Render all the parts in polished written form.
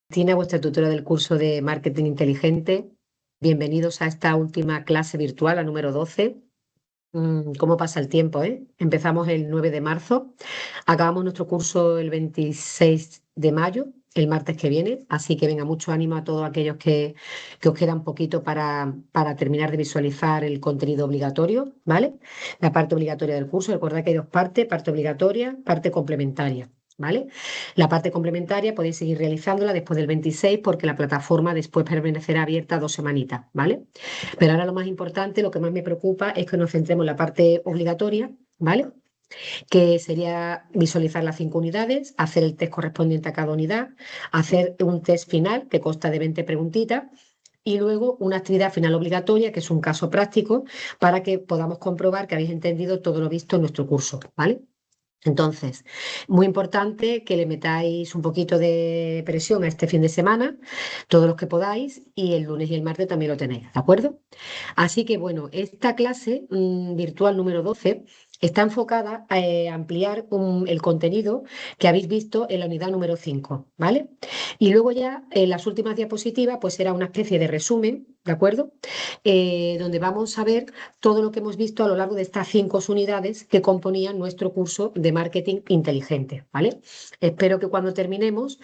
Cristina, vuestra tutora del curso de Marketing Inteligente. Bienvenidos a esta última clase virtual, la número 12. ¿Cómo pasa el tiempo, eh? Empezamos el 9 de marzo, acabamos nuestro curso el 26 de mayo, el martes que viene, así que venga, mucho ánimo a todos aquellos que os queda un poquito para terminar de visualizar el contenido obligatorio, ¿vale? La parte obligatoria del curso, recordad que hay dos partes, parte obligatoria, parte complementaria. ¿Vale? La parte complementaria podéis seguir realizándola después del 26 porque la plataforma después permanecerá abierta 2 semanitas, ¿vale? Pero ahora lo más importante, lo que más me preocupa es que nos centremos en la parte obligatoria, ¿vale? Que sería visualizar las 5 unidades, hacer el test correspondiente a cada unidad, hacer un test final que consta de 20 preguntitas y luego una actividad final obligatoria, que es un caso práctico, para que podamos comprobar que habéis entendido todo lo visto en nuestro curso, ¿vale? Entonces, muy importante que le metáis un poquito de presión a este fin de semana, todos los que podáis, y el lunes y el martes también lo tenéis, ¿de acuerdo? Así que bueno, esta clase virtual número 12 está enfocada a ampliar el contenido que habéis visto en la unidad número 5, ¿vale? Y luego ya en las últimas diapositivas pues será una especie de resumen, ¿de acuerdo? Donde vamos a ver todo lo que hemos visto a lo largo de estas 5 unidades que componían nuestro curso de marketing inteligente, ¿vale? Espero que cuando terminemos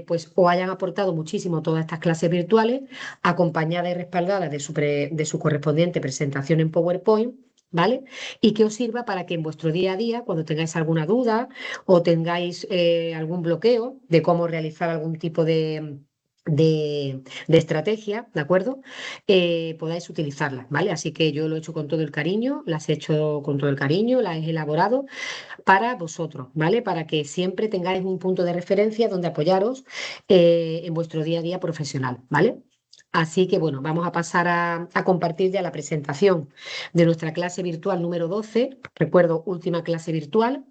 pues os hayan aportado muchísimo todas estas clases virtuales acompañada y respaldada de su correspondiente presentación en PowerPoint, ¿vale? Y que os sirva para que en vuestro día a día, cuando tengáis alguna duda o tengáis algún bloqueo de cómo realizar algún tipo de estrategia, ¿de acuerdo? Podáis utilizarlas, ¿vale? Así que yo lo he hecho con todo el cariño, las he hecho con todo el cariño, las he elaborado para vosotros, ¿vale? Para que siempre tengáis un punto de referencia donde apoyaros en vuestro día a día profesional, ¿vale? Así que bueno, vamos a pasar a compartir ya la presentación de nuestra clase virtual número 12. Recuerdo, última clase virtual.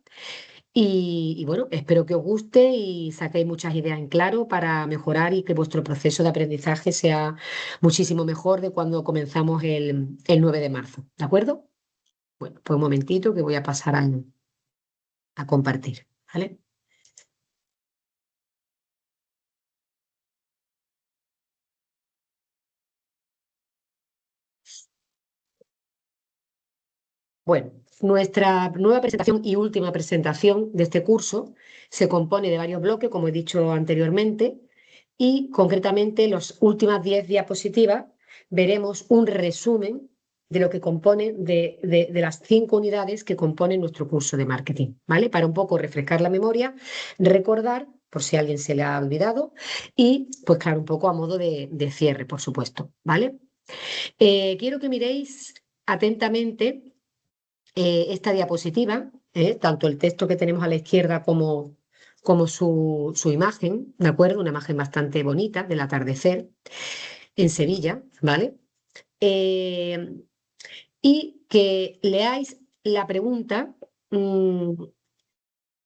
Y bueno, espero que os guste y saquéis muchas ideas en claro para mejorar y que vuestro proceso de aprendizaje sea muchísimo mejor de cuando comenzamos el 9 de marzo. ¿De acuerdo? Bueno, pues un momentito que voy a pasar a compartir, ¿vale? Bueno, nuestra nueva presentación y última presentación de este curso se compone de varios bloques, como he dicho anteriormente, y concretamente en las últimas 10 diapositivas veremos un resumen de lo que compone de las 5 unidades que componen nuestro curso de marketing, ¿vale? Para un poco refrescar la memoria, recordar, por si a alguien se le ha olvidado, y pues claro, un poco a modo de cierre, por supuesto, ¿vale? Quiero que miréis atentamente esta diapositiva, tanto el texto que tenemos a la izquierda como su imagen, ¿de acuerdo? Una imagen bastante bonita del atardecer en Sevilla, ¿vale? Eh, y que leáis la pregunta mm,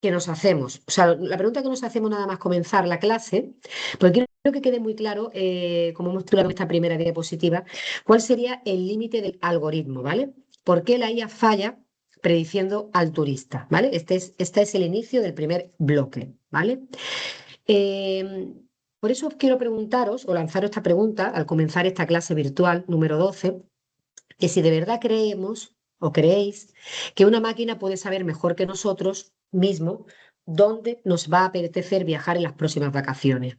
que nos hacemos. O sea, la pregunta que nos hacemos nada más comenzar la clase, porque quiero que quede muy claro, como hemos titulado esta primera diapositiva, cuál sería el límite del algoritmo, ¿vale? ¿Por qué la IA falla prediciendo al turista? ¿Vale? Este es el inicio del primer bloque, ¿vale? Eh, por eso os quiero preguntaros o lanzaros esta pregunta al comenzar esta clase virtual número 12, que si de verdad creemos o creéis que una máquina puede saber mejor que nosotros mismos dónde nos va a apetecer viajar en las próximas vacaciones.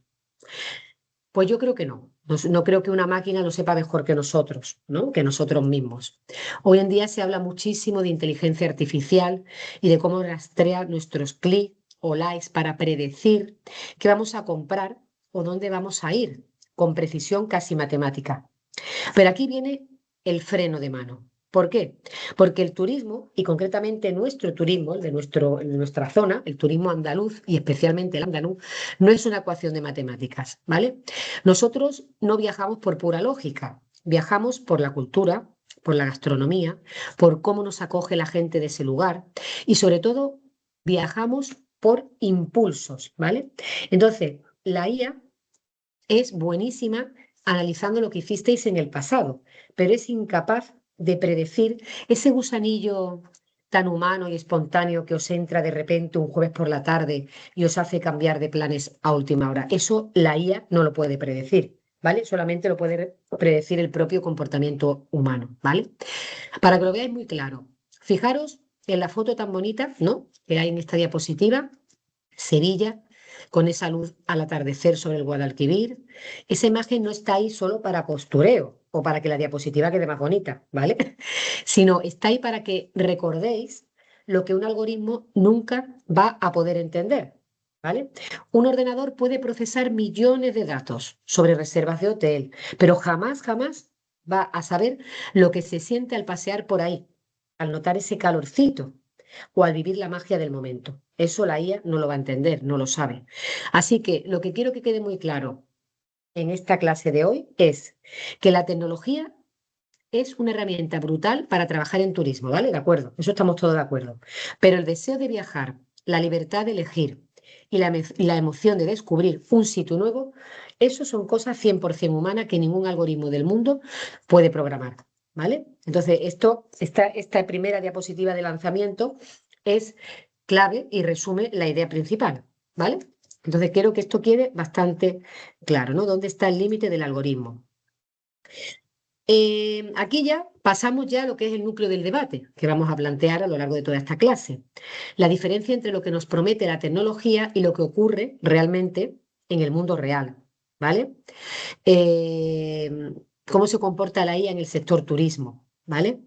Pues yo creo que no. No creo que una máquina lo sepa mejor que nosotros, ¿no? Que nosotros mismos. Hoy en día se habla muchísimo de inteligencia artificial y de cómo rastrear nuestros clics o likes para predecir qué vamos a comprar o dónde vamos a ir, con precisión casi matemática. Pero aquí viene el freno de mano. ¿Por qué? Porque el turismo, y concretamente nuestro turismo, el de nuestra zona, el turismo andaluz y especialmente el andaluz, no es una ecuación de matemáticas, ¿vale? Nosotros no viajamos por pura lógica, viajamos por la cultura, por la gastronomía, por cómo nos acoge la gente de ese lugar y sobre todo viajamos por impulsos, ¿vale? Entonces, la IA es buenísima analizando lo que hicisteis en el pasado, pero es incapaz de predecir ese gusanillo tan humano y espontáneo que os entra de repente un jueves por la tarde y os hace cambiar de planes a última hora. Eso la IA no lo puede predecir, ¿vale? Solamente lo puede predecir el propio comportamiento humano, ¿vale? Para que lo veáis muy claro, fijaros en la foto tan bonita, ¿no?, que hay en esta diapositiva, Sevilla, con esa luz al atardecer sobre el Guadalquivir. Esa imagen no está ahí solo para postureo o para que la diapositiva quede más bonita, ¿vale? Sino está ahí para que recordéis lo que un algoritmo nunca va a poder entender, ¿vale? Un ordenador puede procesar millones de datos sobre reservas de hotel, pero jamás va a saber lo que se siente al pasear por ahí, al notar ese calorcito o al vivir la magia del momento. Eso la IA no lo va a entender, no lo sabe. Así que lo que quiero que quede muy claro en esta clase de hoy es que la tecnología es una herramienta brutal para trabajar en turismo, ¿vale? De acuerdo, eso estamos todos de acuerdo. Pero el deseo de viajar, la libertad de elegir y la emoción de descubrir un sitio nuevo, eso son cosas 100% humanas que ningún algoritmo del mundo puede programar, ¿vale? Entonces, esta primera diapositiva de lanzamiento es clave y resume la idea principal, ¿vale? Entonces, quiero que esto quede bastante claro, ¿no? ¿Dónde está el límite del algoritmo? Aquí ya pasamos ya a lo que es el núcleo del debate que vamos a plantear a lo largo de toda esta clase. La diferencia entre lo que nos promete la tecnología y lo que ocurre realmente en el mundo real, ¿vale? Cómo se comporta la IA en el sector turismo, ¿vale?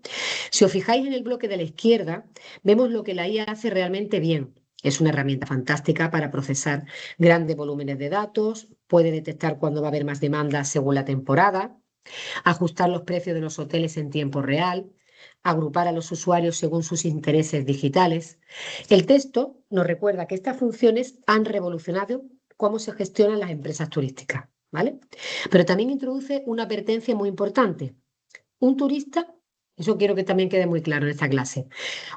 Si os fijáis en el bloque de la izquierda, vemos lo que la IA hace realmente bien. Es una herramienta fantástica para procesar grandes volúmenes de datos, puede detectar cuándo va a haber más demanda según la temporada, ajustar los precios de los hoteles en tiempo real, agrupar a los usuarios según sus intereses digitales. El texto nos recuerda que estas funciones han revolucionado cómo se gestionan las empresas turísticas, ¿vale? Pero también introduce una advertencia muy importante. Un turista, eso quiero que también quede muy claro en esta clase,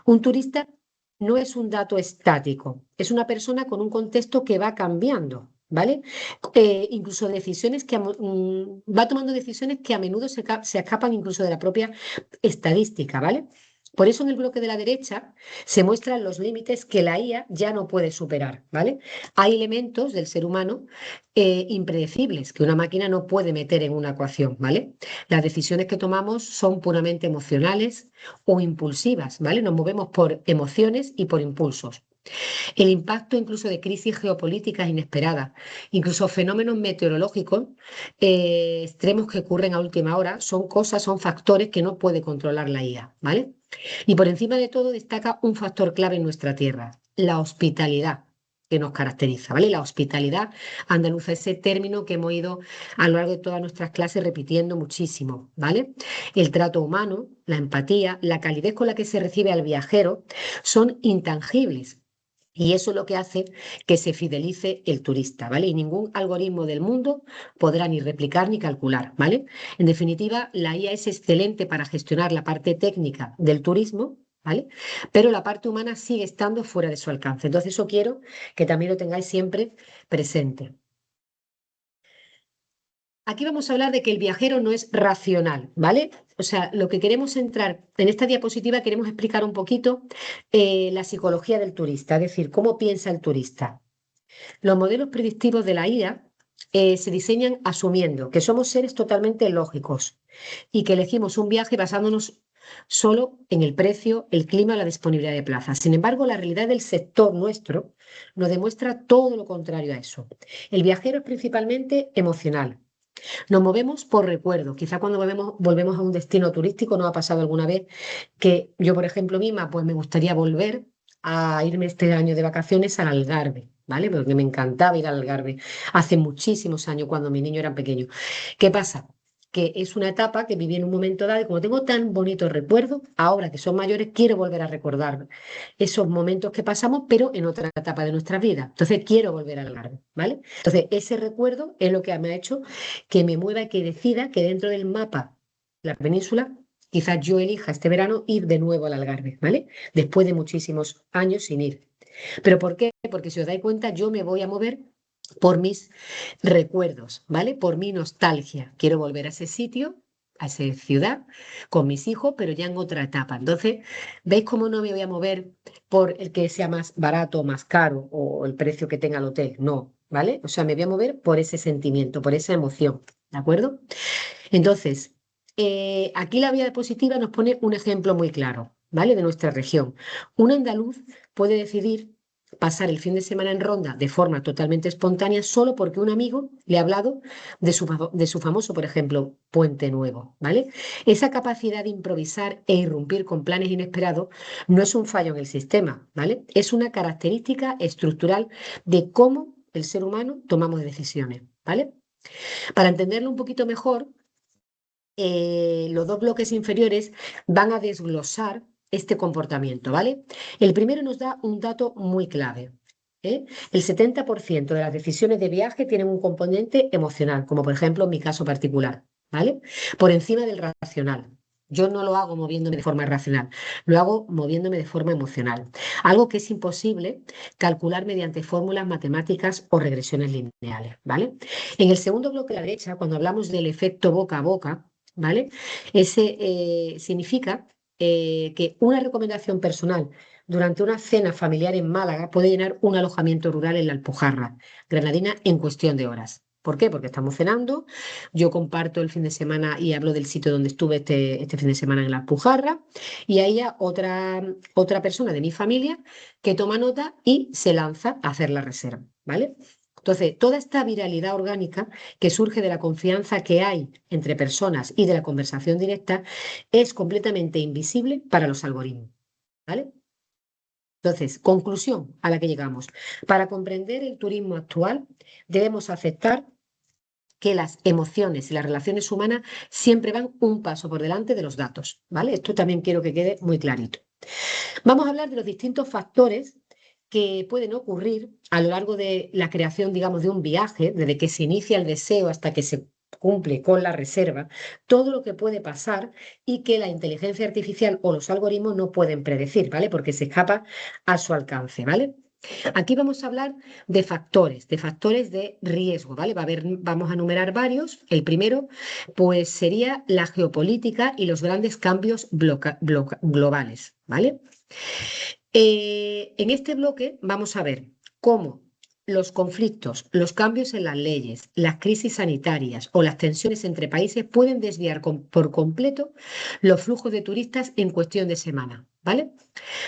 un turista no es un dato estático, es una persona con un contexto que va cambiando, ¿vale? Incluso decisiones va tomando decisiones que a menudo se escapan incluso de la propia estadística, ¿vale? Por eso en el bloque de la derecha se muestran los límites que la IA ya no puede superar, ¿vale? Hay elementos del ser humano impredecibles que una máquina no puede meter en una ecuación, ¿vale? Las decisiones que tomamos son puramente emocionales o impulsivas, ¿vale? Nos movemos por emociones y por impulsos. El impacto incluso de crisis geopolíticas inesperadas, incluso fenómenos meteorológicos extremos que ocurren a última hora, son factores que no puede controlar la IA, ¿vale? Y por encima de todo destaca un factor clave en nuestra tierra, la hospitalidad que nos caracteriza, ¿vale? La hospitalidad andaluza, ese término que hemos ido a lo largo de todas nuestras clases repitiendo muchísimo, ¿vale? El trato humano, la empatía, la calidez con la que se recibe al viajero son intangibles. Y eso es lo que hace que se fidelice el turista, ¿vale? Y ningún algoritmo del mundo podrá ni replicar ni calcular, ¿vale? En definitiva, la IA es excelente para gestionar la parte técnica del turismo, ¿vale? Pero la parte humana sigue estando fuera de su alcance. Entonces, eso quiero que también lo tengáis siempre presente. Aquí vamos a hablar de que el viajero no es racional, ¿vale? O sea, lo que queremos entrar en esta diapositiva, queremos explicar un poquito la psicología del turista, es decir, cómo piensa el turista. Los modelos predictivos de la IA se diseñan asumiendo que somos seres totalmente lógicos y que elegimos un viaje basándonos solo en el precio, el clima o la disponibilidad de plazas. Sin embargo, la realidad del sector nuestro nos demuestra todo lo contrario a eso. El viajero es principalmente emocional. Nos movemos por recuerdo. Quizá cuando volvemos a un destino turístico, nos ha pasado alguna vez que yo, por ejemplo, misma, pues me gustaría volver a irme este año de vacaciones al Algarve, ¿vale? Porque me encantaba ir al Algarve hace muchísimos años, cuando mi niño era pequeño. ¿Qué pasa? Que es una etapa que viví en un momento dado y como tengo tan bonitos recuerdos, ahora que son mayores, quiero volver a recordar esos momentos que pasamos, pero en otra etapa de nuestra vida. Entonces, quiero volver al Algarve, ¿vale? Entonces, ese recuerdo es lo que me ha hecho que me mueva y que decida que dentro del mapa, la península, quizás yo elija este verano ir de nuevo al Algarve, ¿vale? Después de muchísimos años sin ir. ¿Pero por qué? Porque si os dais cuenta, yo me voy a mover por mis recuerdos, ¿vale? Por mi nostalgia. Quiero volver a ese sitio a esa ciudad con mis hijos, pero ya en otra etapa. Entonces, ¿veis cómo no me voy a mover por el que sea más barato o más caro o el precio que tenga el hotel? No, ¿vale? O sea, me voy a mover por ese sentimiento, por esa emoción, ¿de acuerdo? Entonces, aquí la vía diapositiva nos pone un ejemplo muy claro, ¿vale? De nuestra región. Un andaluz puede decidir pasar el fin de semana en Ronda de forma totalmente espontánea solo porque un amigo le ha hablado de su famoso, por ejemplo, Puente Nuevo, ¿vale? Esa capacidad de improvisar e irrumpir con planes inesperados no es un fallo en el sistema, ¿vale? Es una característica estructural de cómo el ser humano tomamos decisiones, ¿vale? Para entenderlo un poquito mejor, los dos bloques inferiores van a desglosar este comportamiento, ¿vale? El primero nos da un dato muy clave. ¿Eh? El 70% de las decisiones de viaje tienen un componente emocional, como por ejemplo en mi caso particular, ¿vale? Por encima del racional. Yo no lo hago moviéndome de forma racional, lo hago moviéndome de forma emocional. Algo que es imposible calcular mediante fórmulas matemáticas o regresiones lineales, ¿vale? En el segundo bloque a la derecha, cuando hablamos del efecto boca a boca, ¿vale? Ese significa que una recomendación personal durante una cena familiar en Málaga puede llenar un alojamiento rural en la Alpujarra granadina en cuestión de horas. ¿Por qué? Porque estamos cenando, yo comparto el fin de semana y hablo del sitio donde estuve este fin de semana en la Alpujarra y hay otra persona de mi familia que toma nota y se lanza a hacer la reserva, ¿vale? Entonces, toda esta viralidad orgánica que surge de la confianza que hay entre personas y de la conversación directa es completamente invisible para los algoritmos, ¿vale? Entonces, conclusión a la que llegamos. Para comprender el turismo actual, debemos aceptar que las emociones y las relaciones humanas siempre van un paso por delante de los datos, ¿vale? Esto también quiero que quede muy clarito. Vamos a hablar de los distintos factores que pueden ocurrir a lo largo de la creación, digamos, de un viaje, desde que se inicia el deseo hasta que se cumple con la reserva, todo lo que puede pasar y que la inteligencia artificial o los algoritmos no pueden predecir, ¿vale? Porque se escapa a su alcance, ¿vale? Aquí vamos a hablar de factores de riesgo, ¿vale? Vamos a enumerar varios. El primero, pues, sería la geopolítica y los grandes cambios globales, ¿vale? En este bloque vamos a ver cómo los conflictos, los cambios en las leyes, las crisis sanitarias o las tensiones entre países pueden desviar por completo los flujos de turistas en cuestión de semana, ¿vale?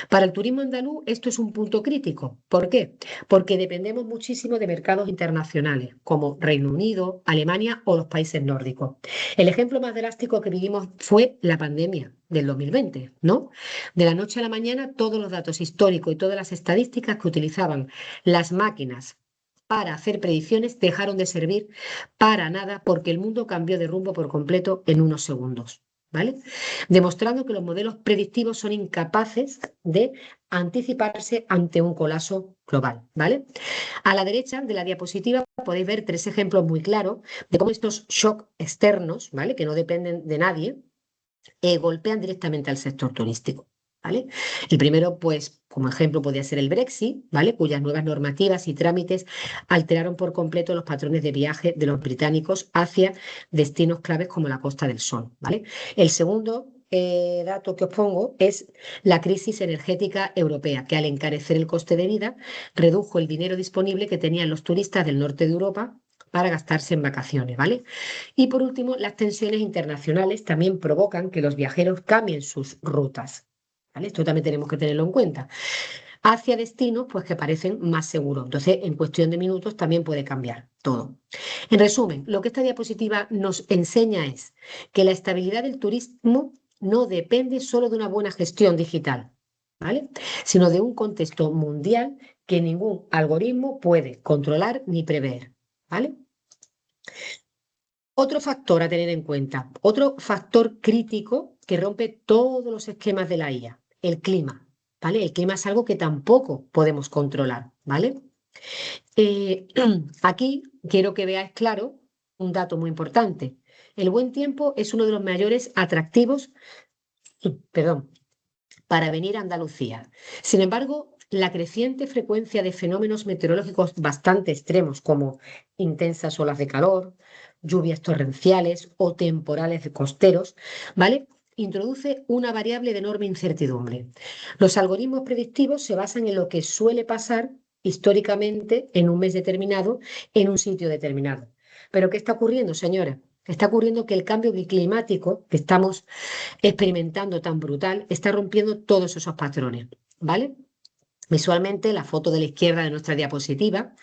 Para el turismo andaluz esto es un punto crítico. ¿Por qué? Porque dependemos muchísimo de mercados internacionales como Reino Unido, Alemania o los países nórdicos. El ejemplo más drástico que vivimos fue la pandemia del 2020, ¿no? De la noche a la mañana todos los datos históricos y todas las estadísticas que utilizaban las máquinas para hacer predicciones dejaron de servir para nada porque el mundo cambió de rumbo por completo en unos segundos. ¿Vale? Demostrando que los modelos predictivos son incapaces de anticiparse ante un colapso global, ¿vale? A la derecha de la diapositiva podéis ver tres ejemplos muy claros de cómo estos shocks externos, ¿vale? Que no dependen de nadie, golpean directamente al sector turístico. ¿Vale? El primero, pues, como ejemplo, podría ser el Brexit, ¿vale? Cuyas nuevas normativas y trámites alteraron por completo los patrones de viaje de los británicos hacia destinos claves como la Costa del Sol, ¿vale? El segundo dato que os pongo es la crisis energética europea, que al encarecer el coste de vida redujo el dinero disponible que tenían los turistas del norte de Europa para gastarse en vacaciones, ¿vale? Y por último, las tensiones internacionales también provocan que los viajeros cambien sus rutas, ¿vale? Esto también tenemos que tenerlo en cuenta. Hacia destinos pues, que parecen más seguros. Entonces, en cuestión de minutos también puede cambiar todo. En resumen, lo que esta diapositiva nos enseña es que la estabilidad del turismo no depende solo de una buena gestión digital, ¿vale? Sino de un contexto mundial que ningún algoritmo puede controlar ni prever, ¿vale? Otro factor a tener en cuenta, otro factor crítico que rompe todos los esquemas de la IA, el clima, ¿vale? El clima es algo que tampoco podemos controlar, ¿vale? Eh, Aquí quiero que veáis claro un dato muy importante. El buen tiempo es uno de los mayores atractivos, perdón, para venir a Andalucía. Sin embargo, la creciente frecuencia de fenómenos meteorológicos bastante extremos como intensas olas de calor, lluvias torrenciales o temporales costeros, ¿vale? Introduce una variable de enorme incertidumbre. Los algoritmos predictivos se basan en lo que suele pasar históricamente en un mes determinado, en un sitio determinado. Pero ¿qué está ocurriendo, señora? Está ocurriendo que el cambio climático que estamos experimentando tan brutal está rompiendo todos esos patrones, ¿vale? Visualmente, la foto de la izquierda de nuestra diapositiva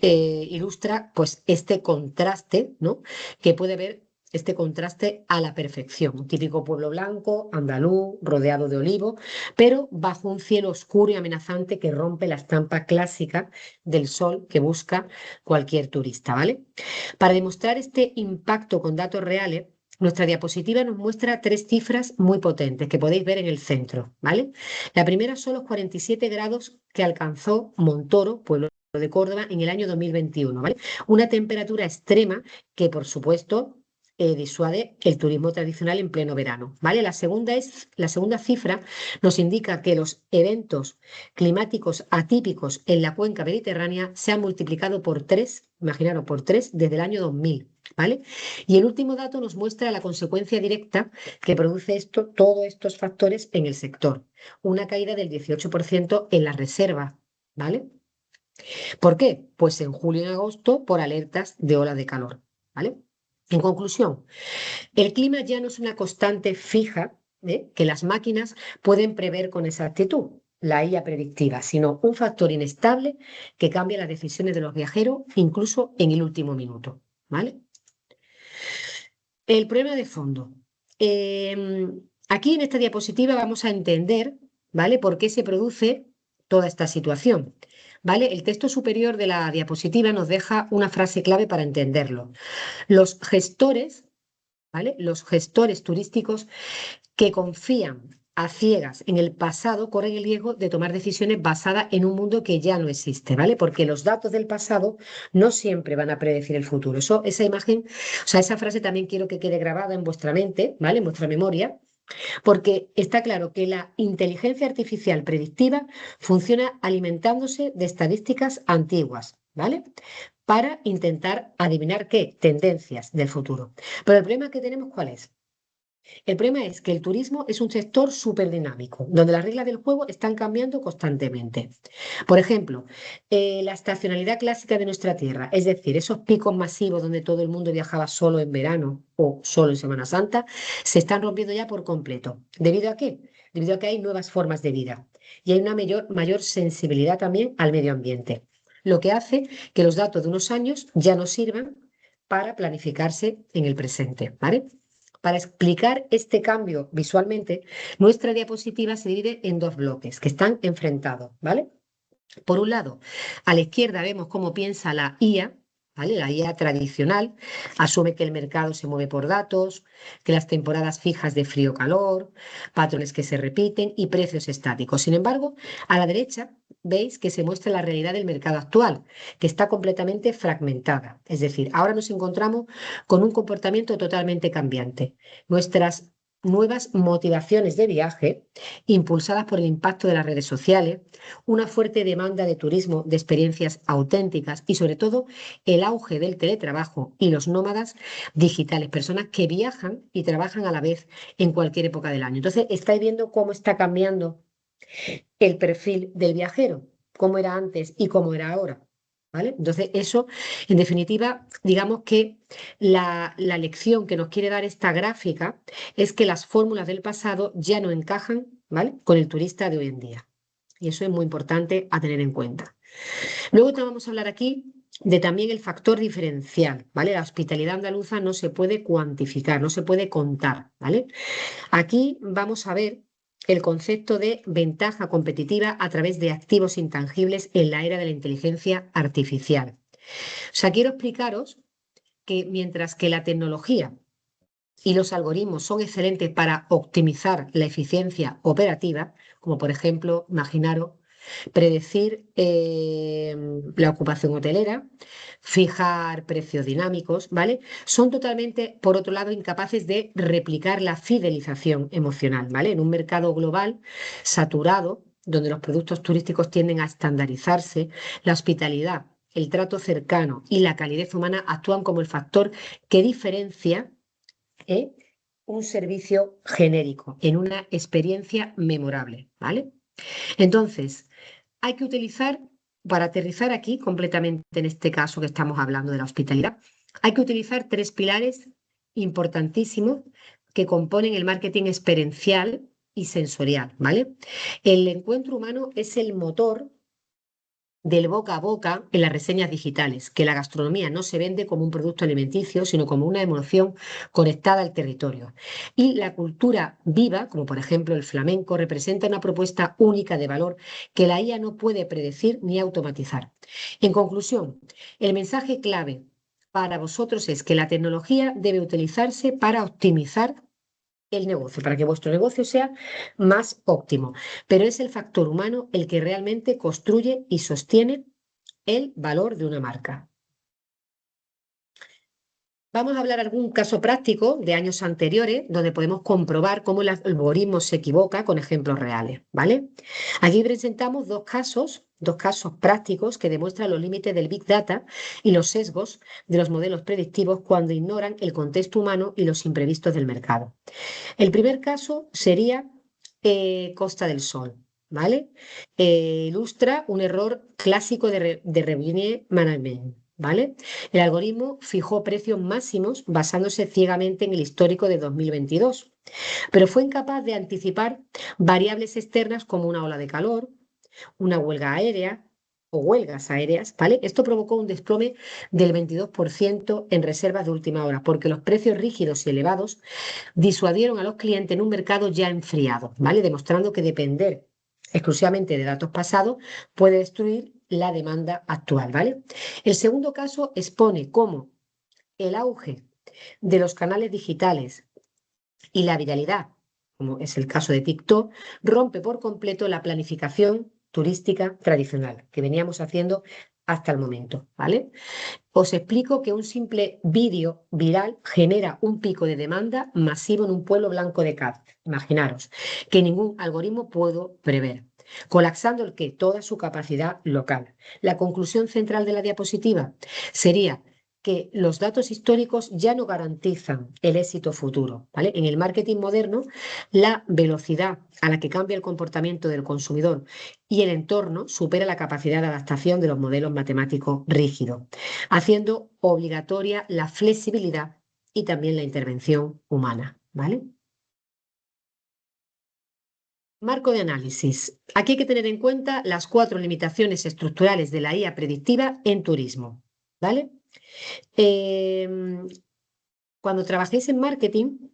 ilustra pues este contraste, ¿no? Que puede ver este contraste a la perfección. Un típico pueblo blanco, andaluz, rodeado de olivos, pero bajo un cielo oscuro y amenazante que rompe la estampa clásica del sol que busca cualquier turista, ¿vale? Para demostrar este impacto con datos reales, nuestra diapositiva nos muestra tres cifras muy potentes que podéis ver en el centro, ¿vale? La primera son los 47 grados que alcanzó Montoro, pueblo de Córdoba, en el año 2021, ¿vale? Una temperatura extrema que, por supuesto, disuade el turismo tradicional en pleno verano, ¿vale? La segunda cifra nos indica que los eventos climáticos atípicos en la cuenca mediterránea se han multiplicado por tres, imaginaros, por tres desde el año 2000, ¿vale? Y el último dato nos muestra la consecuencia directa que produce todos estos factores en el sector. Una caída del 18% en la reserva, ¿vale? ¿Por qué? Pues en julio y en agosto por alertas de ola de calor, ¿vale? En conclusión, el clima ya no es una constante fija, que las máquinas pueden prever con exactitud, la IA predictiva, sino un factor inestable que cambia las decisiones de los viajeros incluso en el último minuto, ¿vale? El problema de fondo. Aquí en esta diapositiva vamos a entender, ¿vale? Por qué se produce toda esta situación, ¿vale? El texto superior de la diapositiva nos deja una frase clave para entenderlo. Los gestores, ¿vale? Los gestores turísticos que confían a ciegas en el pasado corren el riesgo de tomar decisiones basadas en un mundo que ya no existe, ¿vale? Porque los datos del pasado no siempre van a predecir el futuro. Esa imagen, o sea, esa frase también quiero que quede grabada en vuestra mente, ¿vale? En vuestra memoria, porque está claro que la inteligencia artificial predictiva funciona alimentándose de estadísticas antiguas, ¿vale? Para intentar adivinar qué tendencias del futuro. Pero el problema que tenemos, ¿cuál es? El problema es que el turismo es un sector súper dinámico, donde las reglas del juego están cambiando constantemente. Por ejemplo, la estacionalidad clásica de nuestra tierra, es decir, esos picos masivos donde todo el mundo viajaba solo en verano o solo en Semana Santa, se están rompiendo ya por completo. ¿Debido a qué? Debido a que hay nuevas formas de vida y hay una mayor sensibilidad también al medio ambiente, lo que hace que los datos de unos años ya no sirvan para planificarse en el presente, ¿vale? Para explicar este cambio visualmente, nuestra diapositiva se divide en dos bloques que están enfrentados, ¿vale? Por un lado, a la izquierda vemos cómo piensa la IA, ¿vale? La IA tradicional asume que el mercado se mueve por datos, que las temporadas fijas de frío-calor, patrones que se repiten y precios estáticos. Sin embargo, a la derecha veis que se muestra la realidad del mercado actual, que está completamente fragmentada. Es decir, ahora nos encontramos con un comportamiento totalmente cambiante. Nuestras nuevas motivaciones de viaje, impulsadas por el impacto de las redes sociales, una fuerte demanda de turismo, de experiencias auténticas y sobre todo el auge del teletrabajo y los nómadas digitales, personas que viajan y trabajan a la vez en cualquier época del año. Entonces, estáis viendo cómo está cambiando el perfil del viajero, cómo era antes y cómo era ahora. ¿Vale? Entonces, eso, en definitiva, digamos que la lección que nos quiere dar esta gráfica es que las fórmulas del pasado ya no encajan, ¿vale? Con el turista de hoy en día. Y eso es muy importante a tener en cuenta. Luego te vamos a hablar aquí de también el factor diferencial, ¿vale? La hospitalidad andaluza no se puede cuantificar, no se puede contar, ¿vale? Aquí vamos a ver el concepto de ventaja competitiva a través de activos intangibles en la era de la inteligencia artificial. O sea, quiero explicaros que mientras que la tecnología y los algoritmos son excelentes para optimizar la eficiencia operativa, como por ejemplo, imaginaros, predecir la ocupación hotelera, fijar precios dinámicos, ¿vale? Son totalmente, por otro lado, incapaces de replicar la fidelización emocional, ¿vale? En un mercado global saturado donde los productos turísticos tienden a estandarizarse, la hospitalidad, el trato cercano y la calidez humana actúan como el factor que diferencia ¿eh? un servicio genérico en una experiencia memorable, ¿vale? Entonces, hay que utilizar, para aterrizar aquí completamente en este caso que estamos hablando de la hospitalidad, hay que utilizar tres pilares importantísimos que componen el marketing experiencial y sensorial, ¿vale? El encuentro humano es el motor del boca a boca en las reseñas digitales, que la gastronomía no se vende como un producto alimenticio, sino como una emoción conectada al territorio. Y la cultura viva, como por ejemplo el flamenco, representa una propuesta única de valor que la IA no puede predecir ni automatizar. En conclusión, el mensaje clave para vosotros es que la tecnología debe utilizarse para optimizar el negocio, para que vuestro negocio sea más óptimo. Pero es el factor humano el que realmente construye y sostiene el valor de una marca. Vamos a hablar de algún caso práctico de años anteriores donde podemos comprobar cómo el algoritmo se equivoca con ejemplos reales, ¿vale? Aquí presentamos dos casos prácticos que demuestran los límites del Big Data y los sesgos de los modelos predictivos cuando ignoran el contexto humano y los imprevistos del mercado. El primer caso sería Costa del Sol, ¿vale? Ilustra un error clásico de Revenue Management, ¿vale? El algoritmo fijó precios máximos basándose ciegamente en el histórico de 2022, pero fue incapaz de anticipar variables externas como una ola de calor, una huelga aérea o huelgas aéreas, ¿vale? Esto provocó un desplome del 22% en reservas de última hora, porque los precios rígidos y elevados disuadieron a los clientes en un mercado ya enfriado, ¿vale? Demostrando que depender exclusivamente de datos pasados puede destruir la demanda actual, ¿vale? El segundo caso expone cómo el auge de los canales digitales y la viralidad, como es el caso de TikTok, rompe por completo la planificación turística tradicional que veníamos haciendo hasta el momento, ¿vale? Os explico que un simple vídeo viral genera un pico de demanda masivo en un pueblo blanco de Cádiz. Imaginaros, que ningún algoritmo pudo prever, colapsando el que toda su capacidad local. La conclusión central de la diapositiva sería que los datos históricos ya no garantizan el éxito futuro, ¿vale? En el marketing moderno, la velocidad a la que cambia el comportamiento del consumidor y el entorno supera la capacidad de adaptación de los modelos matemáticos rígidos, haciendo obligatoria la flexibilidad y también la intervención humana, ¿vale? Marco de análisis. Aquí hay que tener en cuenta las 4 limitaciones estructurales de la IA predictiva en turismo, ¿vale? Em, Cuando trabajéis en marketing,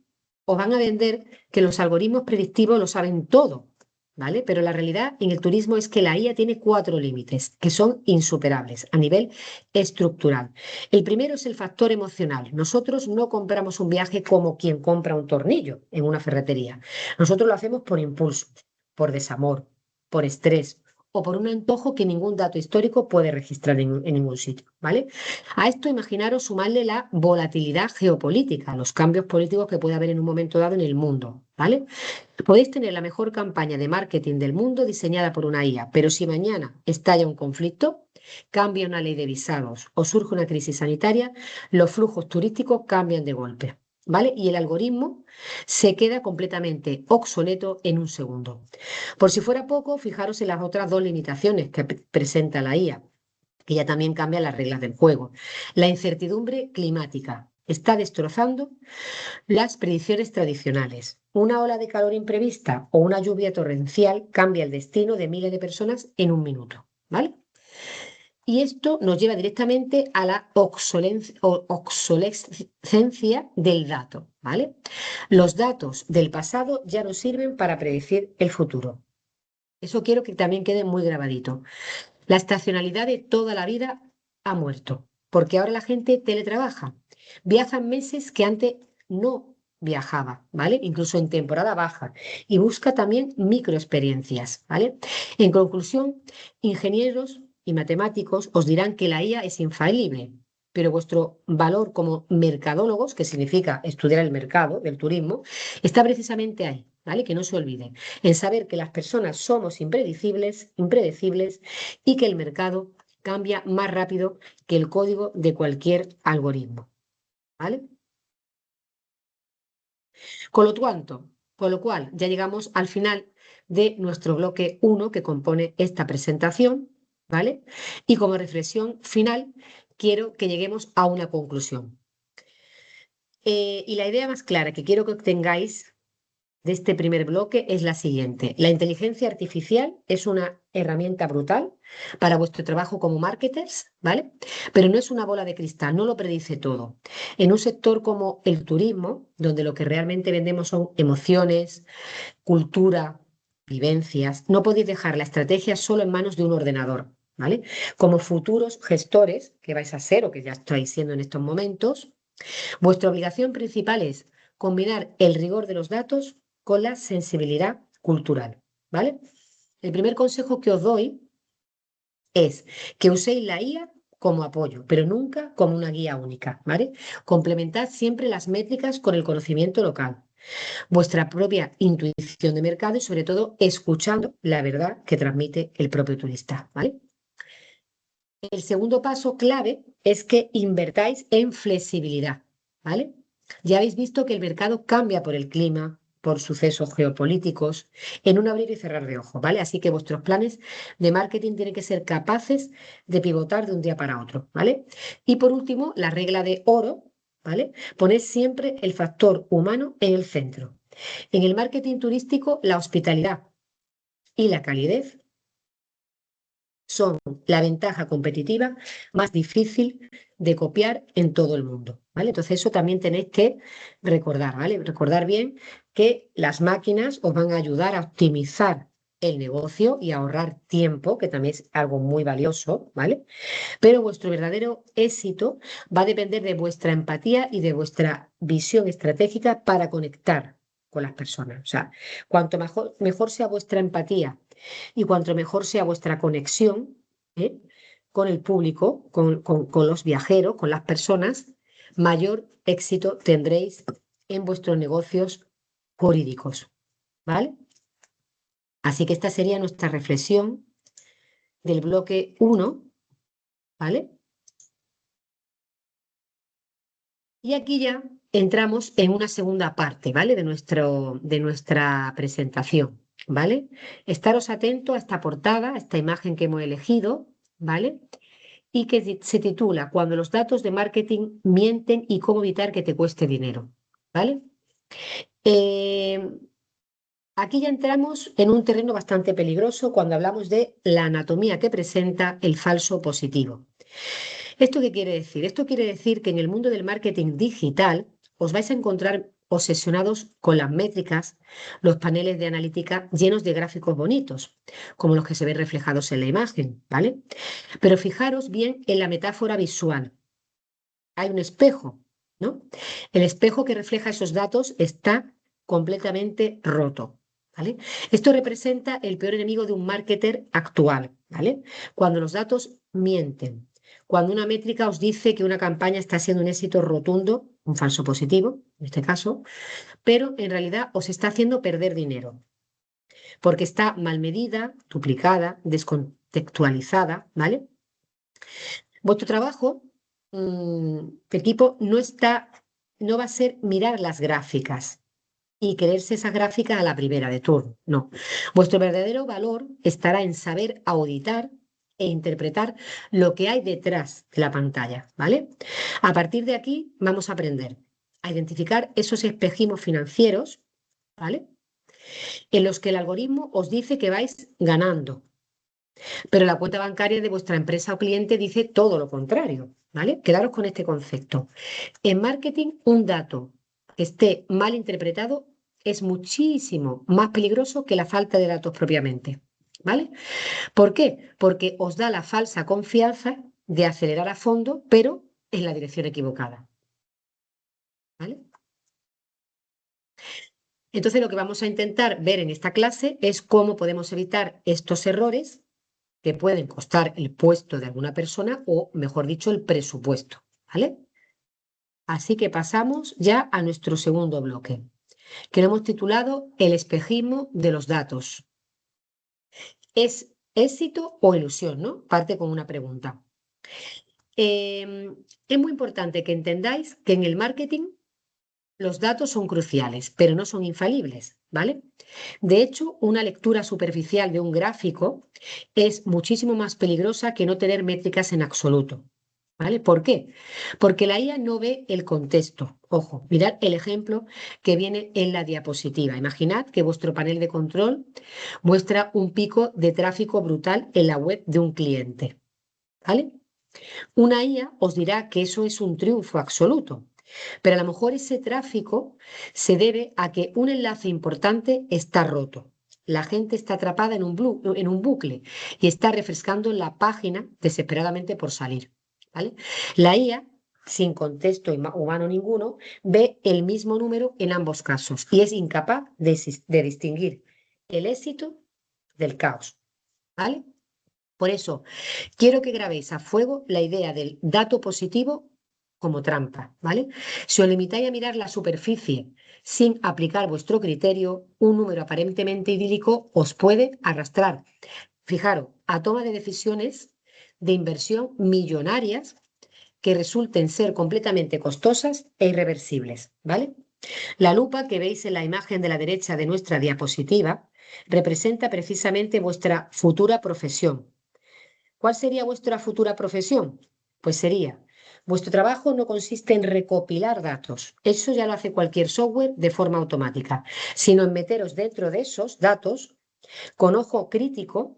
os van a vender que los algoritmos predictivos lo saben todo, ¿vale? Pero la realidad en el turismo es que la IA tiene 4 límites que son insuperables a nivel estructural. El primero es el factor emocional. Nosotros no compramos un viaje como quien compra un tornillo en una ferretería. Nosotros lo hacemos por impulso, por desamor, por estrés o por un antojo que ningún dato histórico puede registrar en ningún sitio, ¿vale? A esto imaginaros sumarle la volatilidad geopolítica, los cambios políticos que puede haber en un momento dado en el mundo, ¿vale? Podéis tener la mejor campaña de marketing del mundo diseñada por una IA, pero si mañana estalla un conflicto, cambia una ley de visados o surge una crisis sanitaria, los flujos turísticos cambian de golpe, ¿vale? Y el algoritmo se queda completamente obsoleto en un segundo. Por si fuera poco, fijaros en las otras 2 limitaciones que presenta la IA, que ya también cambia las reglas del juego. La incertidumbre climática está destrozando las predicciones tradicionales. Una ola de calor imprevista o una lluvia torrencial cambia el destino de miles de personas en un minuto, ¿vale? Y esto nos lleva directamente a la obsolescencia del dato, ¿vale? Los datos del pasado ya no sirven para predecir el futuro. Eso quiero que también quede muy grabadito. La estacionalidad de toda la vida ha muerto, porque ahora la gente teletrabaja. Viajan meses que antes no viajaba, ¿vale? Incluso en temporada baja. Y busca también microexperiencias, ¿vale? En conclusión, ingenieros y matemáticos os dirán que la IA es infalible, pero vuestro valor como mercadólogos, que significa estudiar el mercado del turismo, está precisamente ahí, ¿vale? Que no se olvide, en saber que las personas somos impredecibles y que el mercado cambia más rápido que el código de cualquier algoritmo, ¿vale? Con lo cual, ya llegamos al final de nuestro bloque 1 que compone esta presentación, ¿vale? Y como reflexión final, quiero que lleguemos a una conclusión. Y la idea más clara que quiero que tengáis de este primer bloque es la siguiente. La inteligencia artificial es una herramienta brutal para vuestro trabajo como marketers, ¿vale? Pero no es una bola de cristal, no lo predice todo. En un sector como el turismo, donde lo que realmente vendemos son emociones, cultura, vivencias, no podéis dejar la estrategia solo en manos de un ordenador, ¿vale? Como futuros gestores, que vais a ser o que ya estáis siendo en estos momentos, vuestra obligación principal es combinar el rigor de los datos con la sensibilidad cultural, ¿vale? El primer consejo que os doy es que uséis la IA como apoyo, pero nunca como una guía única, ¿vale? Complementad siempre las métricas con el conocimiento local, vuestra propia intuición de mercado y sobre todo escuchando la verdad que transmite el propio turista, ¿vale? El segundo paso clave es que invertáis en flexibilidad, ¿vale? Ya habéis visto que el mercado cambia por el clima, por sucesos geopolíticos, en un abrir y cerrar de ojos, ¿vale? Así que vuestros planes de marketing tienen que ser capaces de pivotar de un día para otro, ¿vale? Y por último, la regla de oro, ¿vale? Poned siempre el factor humano en el centro. En el marketing turístico, la hospitalidad y la calidez son la ventaja competitiva más difícil de copiar en todo el mundo, ¿vale? Entonces eso también tenéis que recordar, ¿vale? Recordar bien que las máquinas os van a ayudar a optimizar el negocio y a ahorrar tiempo, que también es algo muy valioso, ¿vale? Pero vuestro verdadero éxito va a depender de vuestra empatía y de vuestra visión estratégica para conectar con las personas. O sea, cuanto mejor sea vuestra empatía y cuanto mejor sea vuestra conexión, ¿eh? Con el público, con los viajeros, con las personas, mayor éxito tendréis en vuestros negocios jurídicos, ¿vale? Así que esta sería nuestra reflexión del bloque 1, ¿vale? Y aquí ya entramos en una segunda parte, ¿vale? De nuestra presentación, ¿vale? Estaros atentos a esta portada, a esta imagen que hemos elegido, ¿vale? Y que se titula Cuando los datos de marketing mienten y cómo evitar que te cueste dinero, ¿vale? Eh, Aquí ya entramos en un terreno bastante peligroso cuando hablamos de la anatomía que presenta el falso positivo. ¿Esto qué quiere decir? Esto quiere decir que en el mundo del marketing digital os vais a encontrar obsesionados con las métricas, los paneles de analítica llenos de gráficos bonitos, como los que se ven reflejados en la imagen, ¿vale? Pero fijaros bien en la metáfora visual. Hay un espejo, ¿no? El espejo que refleja esos datos está completamente roto, ¿vale? Esto representa el peor enemigo de un marketer actual, ¿vale? Cuando los datos mienten, cuando una métrica os dice que una campaña está siendo un éxito rotundo, un falso positivo, en este caso, pero en realidad os está haciendo perder dinero, porque está mal medida, duplicada, descontextualizada, ¿vale? Vuestro trabajo, equipo, no va a ser mirar las gráficas y creerse esa gráfica a la primera de turno. No. Vuestro verdadero valor estará en saber auditar e interpretar lo que hay detrás de la pantalla, ¿vale? A partir de aquí vamos a aprender a identificar esos espejismos financieros, ¿vale? En los que el algoritmo os dice que vais ganando, pero la cuenta bancaria de vuestra empresa o cliente dice todo lo contrario, ¿vale? Quedaros con este concepto. En marketing, un dato que esté mal interpretado es muchísimo más peligroso que la falta de datos propiamente, ¿vale? ¿Por qué? Porque os da la falsa confianza de acelerar a fondo, pero en la dirección equivocada, ¿vale? Entonces, lo que vamos a intentar ver en esta clase es cómo podemos evitar estos errores que pueden costar el puesto de alguna persona o, mejor dicho, el presupuesto, ¿vale? Así que pasamos ya a nuestro segundo bloque. que lo hemos titulado El espejismo de los datos. ¿Es éxito o ilusión, no? Parte con una pregunta. Es muy importante que entendáis que en el marketing los datos son cruciales, pero no son infalibles, ¿vale? De hecho, una lectura superficial de un gráfico es muchísimo más peligrosa que no tener métricas en absoluto, ¿vale? ¿Por qué? Porque la IA no ve el contexto. Ojo, mirad el ejemplo que viene en la diapositiva. Imaginad que vuestro panel de control muestra un pico de tráfico brutal en la web de un cliente, ¿vale? Una IA os dirá que eso es un triunfo absoluto, pero a lo mejor ese tráfico se debe a que un enlace importante está roto. La gente está atrapada en un bucle y está refrescando la página desesperadamente por salir, ¿vale? La IA, sin contexto humano ninguno, ve el mismo número en ambos casos y es incapaz de distinguir el éxito del caos, ¿vale? Por eso, quiero que grabéis a fuego la idea del dato positivo como trampa, ¿vale? Si os limitáis a mirar la superficie sin aplicar vuestro criterio, un número aparentemente idílico os puede arrastrar. Fijaros, a toma de decisiones de inversión millonarias que resulten ser completamente costosas e irreversibles, ¿vale? La lupa que veis en la imagen de la derecha de nuestra diapositiva representa precisamente vuestra futura profesión. ¿Cuál sería vuestra futura profesión? Pues sería, vuestro trabajo no consiste en recopilar datos, eso ya lo hace cualquier software de forma automática, sino en meteros dentro de esos datos con ojo crítico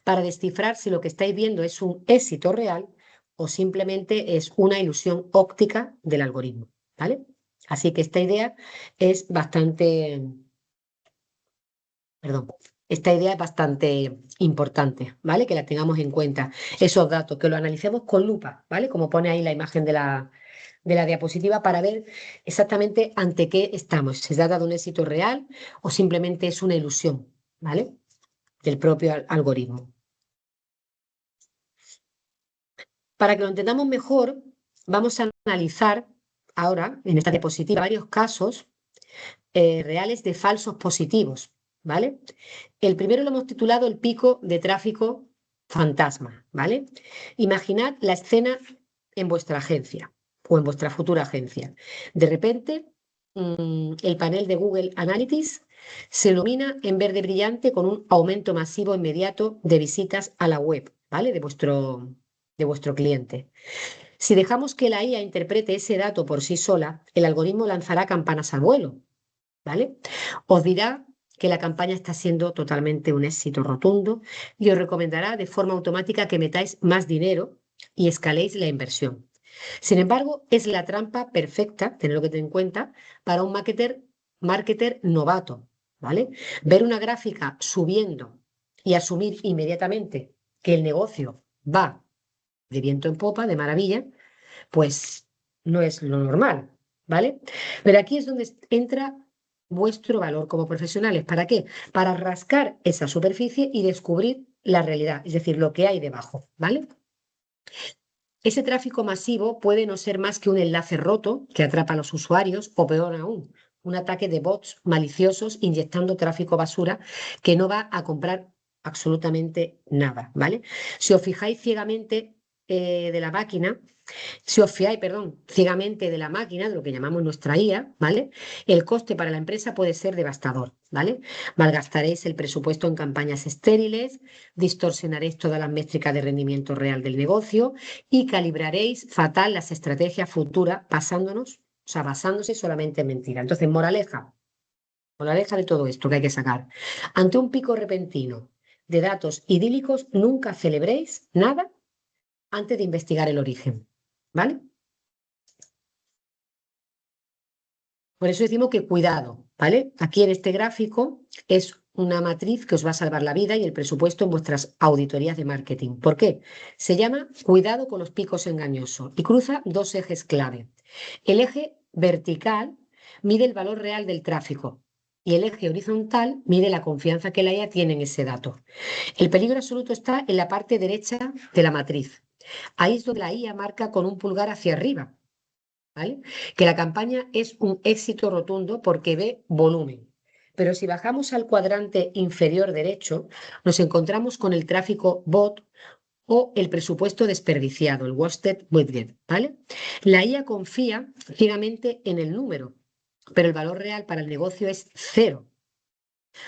para descifrar si lo que estáis viendo es un éxito real o simplemente es una ilusión óptica del algoritmo, ¿vale? Así que esta idea es bastante, perdón, esta idea es bastante importante, ¿vale? Que la tengamos en cuenta. Esos datos, que lo analicemos con lupa, ¿vale? Como pone ahí la imagen de la diapositiva para ver exactamente ante qué estamos. Si se trata de un éxito real o simplemente es una ilusión, ¿vale? Del propio algoritmo. Para que lo entendamos mejor, vamos a analizar ahora, en esta diapositiva, varios casos reales de falsos positivos, ¿vale? El primero lo hemos titulado el pico de tráfico fantasma, ¿vale? Imaginad la escena en vuestra agencia o en vuestra futura agencia. De repente, el panel de Google Analytics se ilumina en verde brillante con un aumento masivo inmediato de visitas a la web, ¿vale? De vuestro cliente. Si dejamos que la IA interprete ese dato por sí sola, el algoritmo lanzará campanas al vuelo, ¿vale? Os dirá que la campaña está siendo totalmente un éxito rotundo y os recomendará de forma automática que metáis más dinero y escaléis la inversión. Sin embargo, es la trampa perfecta, tenedlo que tener en cuenta, para un marketer novato, ¿vale? Ver una gráfica subiendo y asumir inmediatamente que el negocio va de viento en popa, de maravilla, pues no es lo normal, ¿vale? Pero aquí es donde entra vuestro valor como profesionales. ¿Para qué? Para rascar esa superficie y descubrir la realidad, es decir, lo que hay debajo, ¿vale? Ese tráfico masivo puede no ser más que un enlace roto que atrapa a los usuarios o peor aún, un ataque de bots maliciosos inyectando tráfico basura que no va a comprar absolutamente nada, ¿vale? Si os fijáis ciegamente de la máquina, si os fiáis, perdón, ciegamente de la máquina, de lo que llamamos nuestra IA, ¿vale? El coste para la empresa puede ser devastador, ¿vale? Malgastaréis el presupuesto en campañas estériles, distorsionaréis todas las métricas de rendimiento real del negocio y calibraréis fatal las estrategias futuras basándose solamente en mentiras. Entonces, moraleja de todo esto que hay que sacar. Ante un pico repentino de datos idílicos, nunca celebréis nada antes de investigar el origen, ¿vale? Por eso decimos que cuidado, ¿vale? Aquí en este gráfico es una matriz que os va a salvar la vida y el presupuesto en vuestras auditorías de marketing. ¿Por qué? Se llama cuidado con los picos engañosos y cruza dos ejes clave. El eje vertical mide el valor real del tráfico y el eje horizontal mide la confianza que la IA tiene en ese dato. El peligro absoluto está en la parte derecha de la matriz. Ahí es donde la IA marca con un pulgar hacia arriba. ¿vale? Que la campaña es un éxito rotundo porque ve volumen. Pero si bajamos al cuadrante inferior derecho, nos encontramos con el tráfico bot o el presupuesto desperdiciado, el wasted budget, ¿vale? La IA confía ciegamente en el número, pero el valor real para el negocio es cero,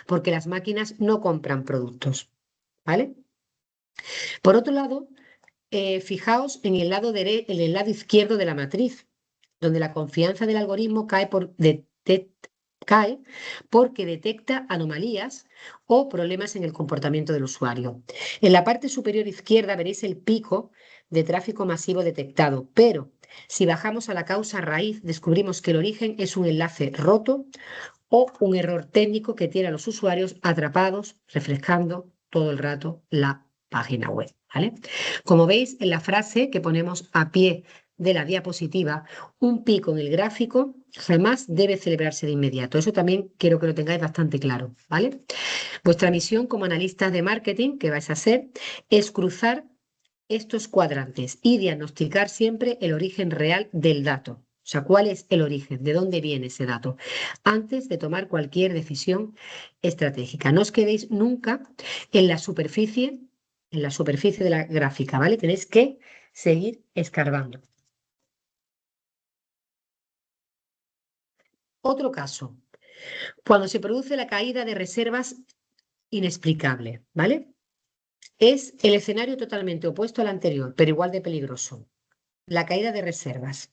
porque las máquinas no compran productos, ¿vale? Por otro lado, fijaos en el lado, en el lado izquierdo de la matriz, donde la confianza del algoritmo cae porque detecta anomalías o problemas en el comportamiento del usuario. En la parte superior izquierda veréis el pico de tráfico masivo detectado, pero si bajamos a la causa raíz, descubrimos que el origen es un enlace roto o un error técnico que tiene a los usuarios atrapados, refrescando todo el rato la página web, ¿vale? Como veis en la frase que ponemos a pie de la diapositiva, un pico en el gráfico jamás debe celebrarse de inmediato. Eso también quiero que lo tengáis bastante claro, ¿vale? Vuestra misión como analistas de marketing, que vais a hacer, es cruzar estos cuadrantes y diagnosticar siempre el origen real del dato. O sea, ¿cuál es el origen? ¿De dónde viene ese dato? Antes de tomar cualquier decisión estratégica. No os quedéis nunca en la superficie de la gráfica, ¿vale? Tenéis que seguir escarbando. Otro caso, cuando se produce la caída de reservas inexplicable, ¿vale? Es el escenario totalmente opuesto al anterior, pero igual de peligroso. La caída de reservas.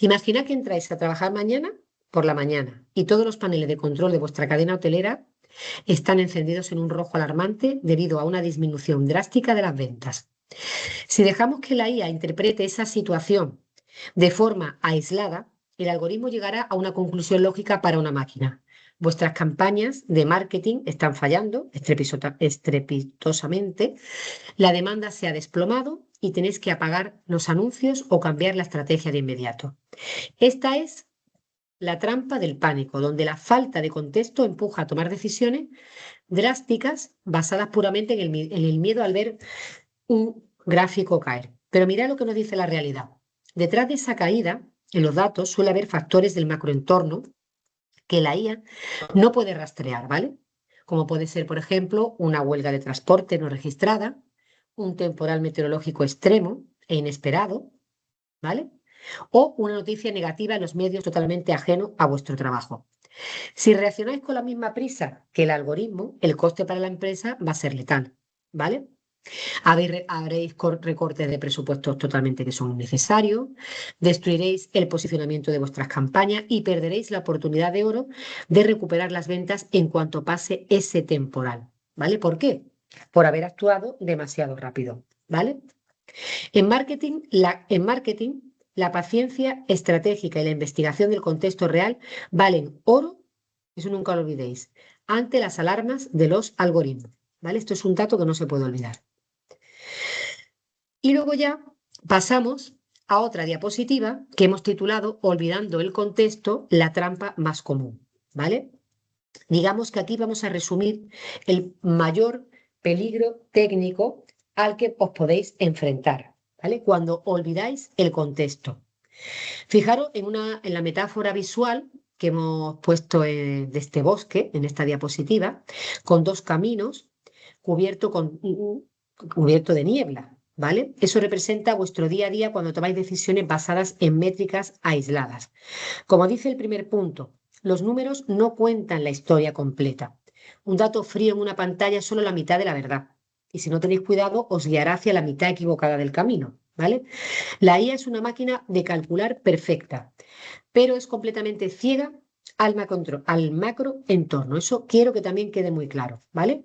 Imaginad que entráis a trabajar mañana por la mañana y todos los paneles de control de vuestra cadena hotelera están encendidos en un rojo alarmante debido a una disminución drástica de las ventas. Si dejamos que la IA interprete esa situación de forma aislada, el algoritmo llegará a una conclusión lógica para una máquina. Vuestras campañas de marketing están fallando estrepitosamente, la demanda se ha desplomado y tenéis que apagar los anuncios o cambiar la estrategia de inmediato. Esta es la trampa del pánico, donde la falta de contexto empuja a tomar decisiones drásticas basadas puramente en el miedo al ver un gráfico caer. Pero mirad lo que nos dice la realidad. Detrás de esa caída, en los datos suele haber factores del macroentorno que la IA no puede rastrear, ¿vale? Como puede ser, por ejemplo, una huelga de transporte no registrada, un temporal meteorológico extremo e inesperado, ¿vale? O una noticia negativa en los medios totalmente ajeno a vuestro trabajo. Si reaccionáis con la misma prisa que el algoritmo, el coste para la empresa va a ser letal, ¿vale? Habréis recortes de presupuestos totalmente que son innecesarios, destruiréis el posicionamiento de vuestras campañas y perderéis la oportunidad de oro de recuperar las ventas en cuanto pase ese temporal, ¿vale? ¿Por qué? Por haber actuado demasiado rápido, ¿vale? En marketing, la paciencia estratégica y la investigación del contexto real valen oro, eso nunca lo olvidéis, ante las alarmas de los algoritmos, ¿vale? Esto es un dato que no se puede olvidar. Y luego ya pasamos a otra diapositiva que hemos titulado Olvidando el contexto, la trampa más común, ¿vale? Digamos que aquí vamos a resumir el mayor peligro técnico al que os podéis enfrentar, ¿vale? Cuando olvidáis el contexto. Fijaros en la metáfora visual que hemos puesto de este bosque, en esta diapositiva, con dos caminos cubierto de niebla, ¿vale? Eso representa vuestro día a día cuando tomáis decisiones basadas en métricas aisladas. Como dice el primer punto, los números no cuentan la historia completa. Un dato frío en una pantalla es solo la mitad de la verdad. Y si no tenéis cuidado, os guiará hacia la mitad equivocada del camino, ¿vale? La IA es una máquina de calcular perfecta, pero es completamente ciega al macro entorno. Eso quiero que también quede muy claro, ¿vale?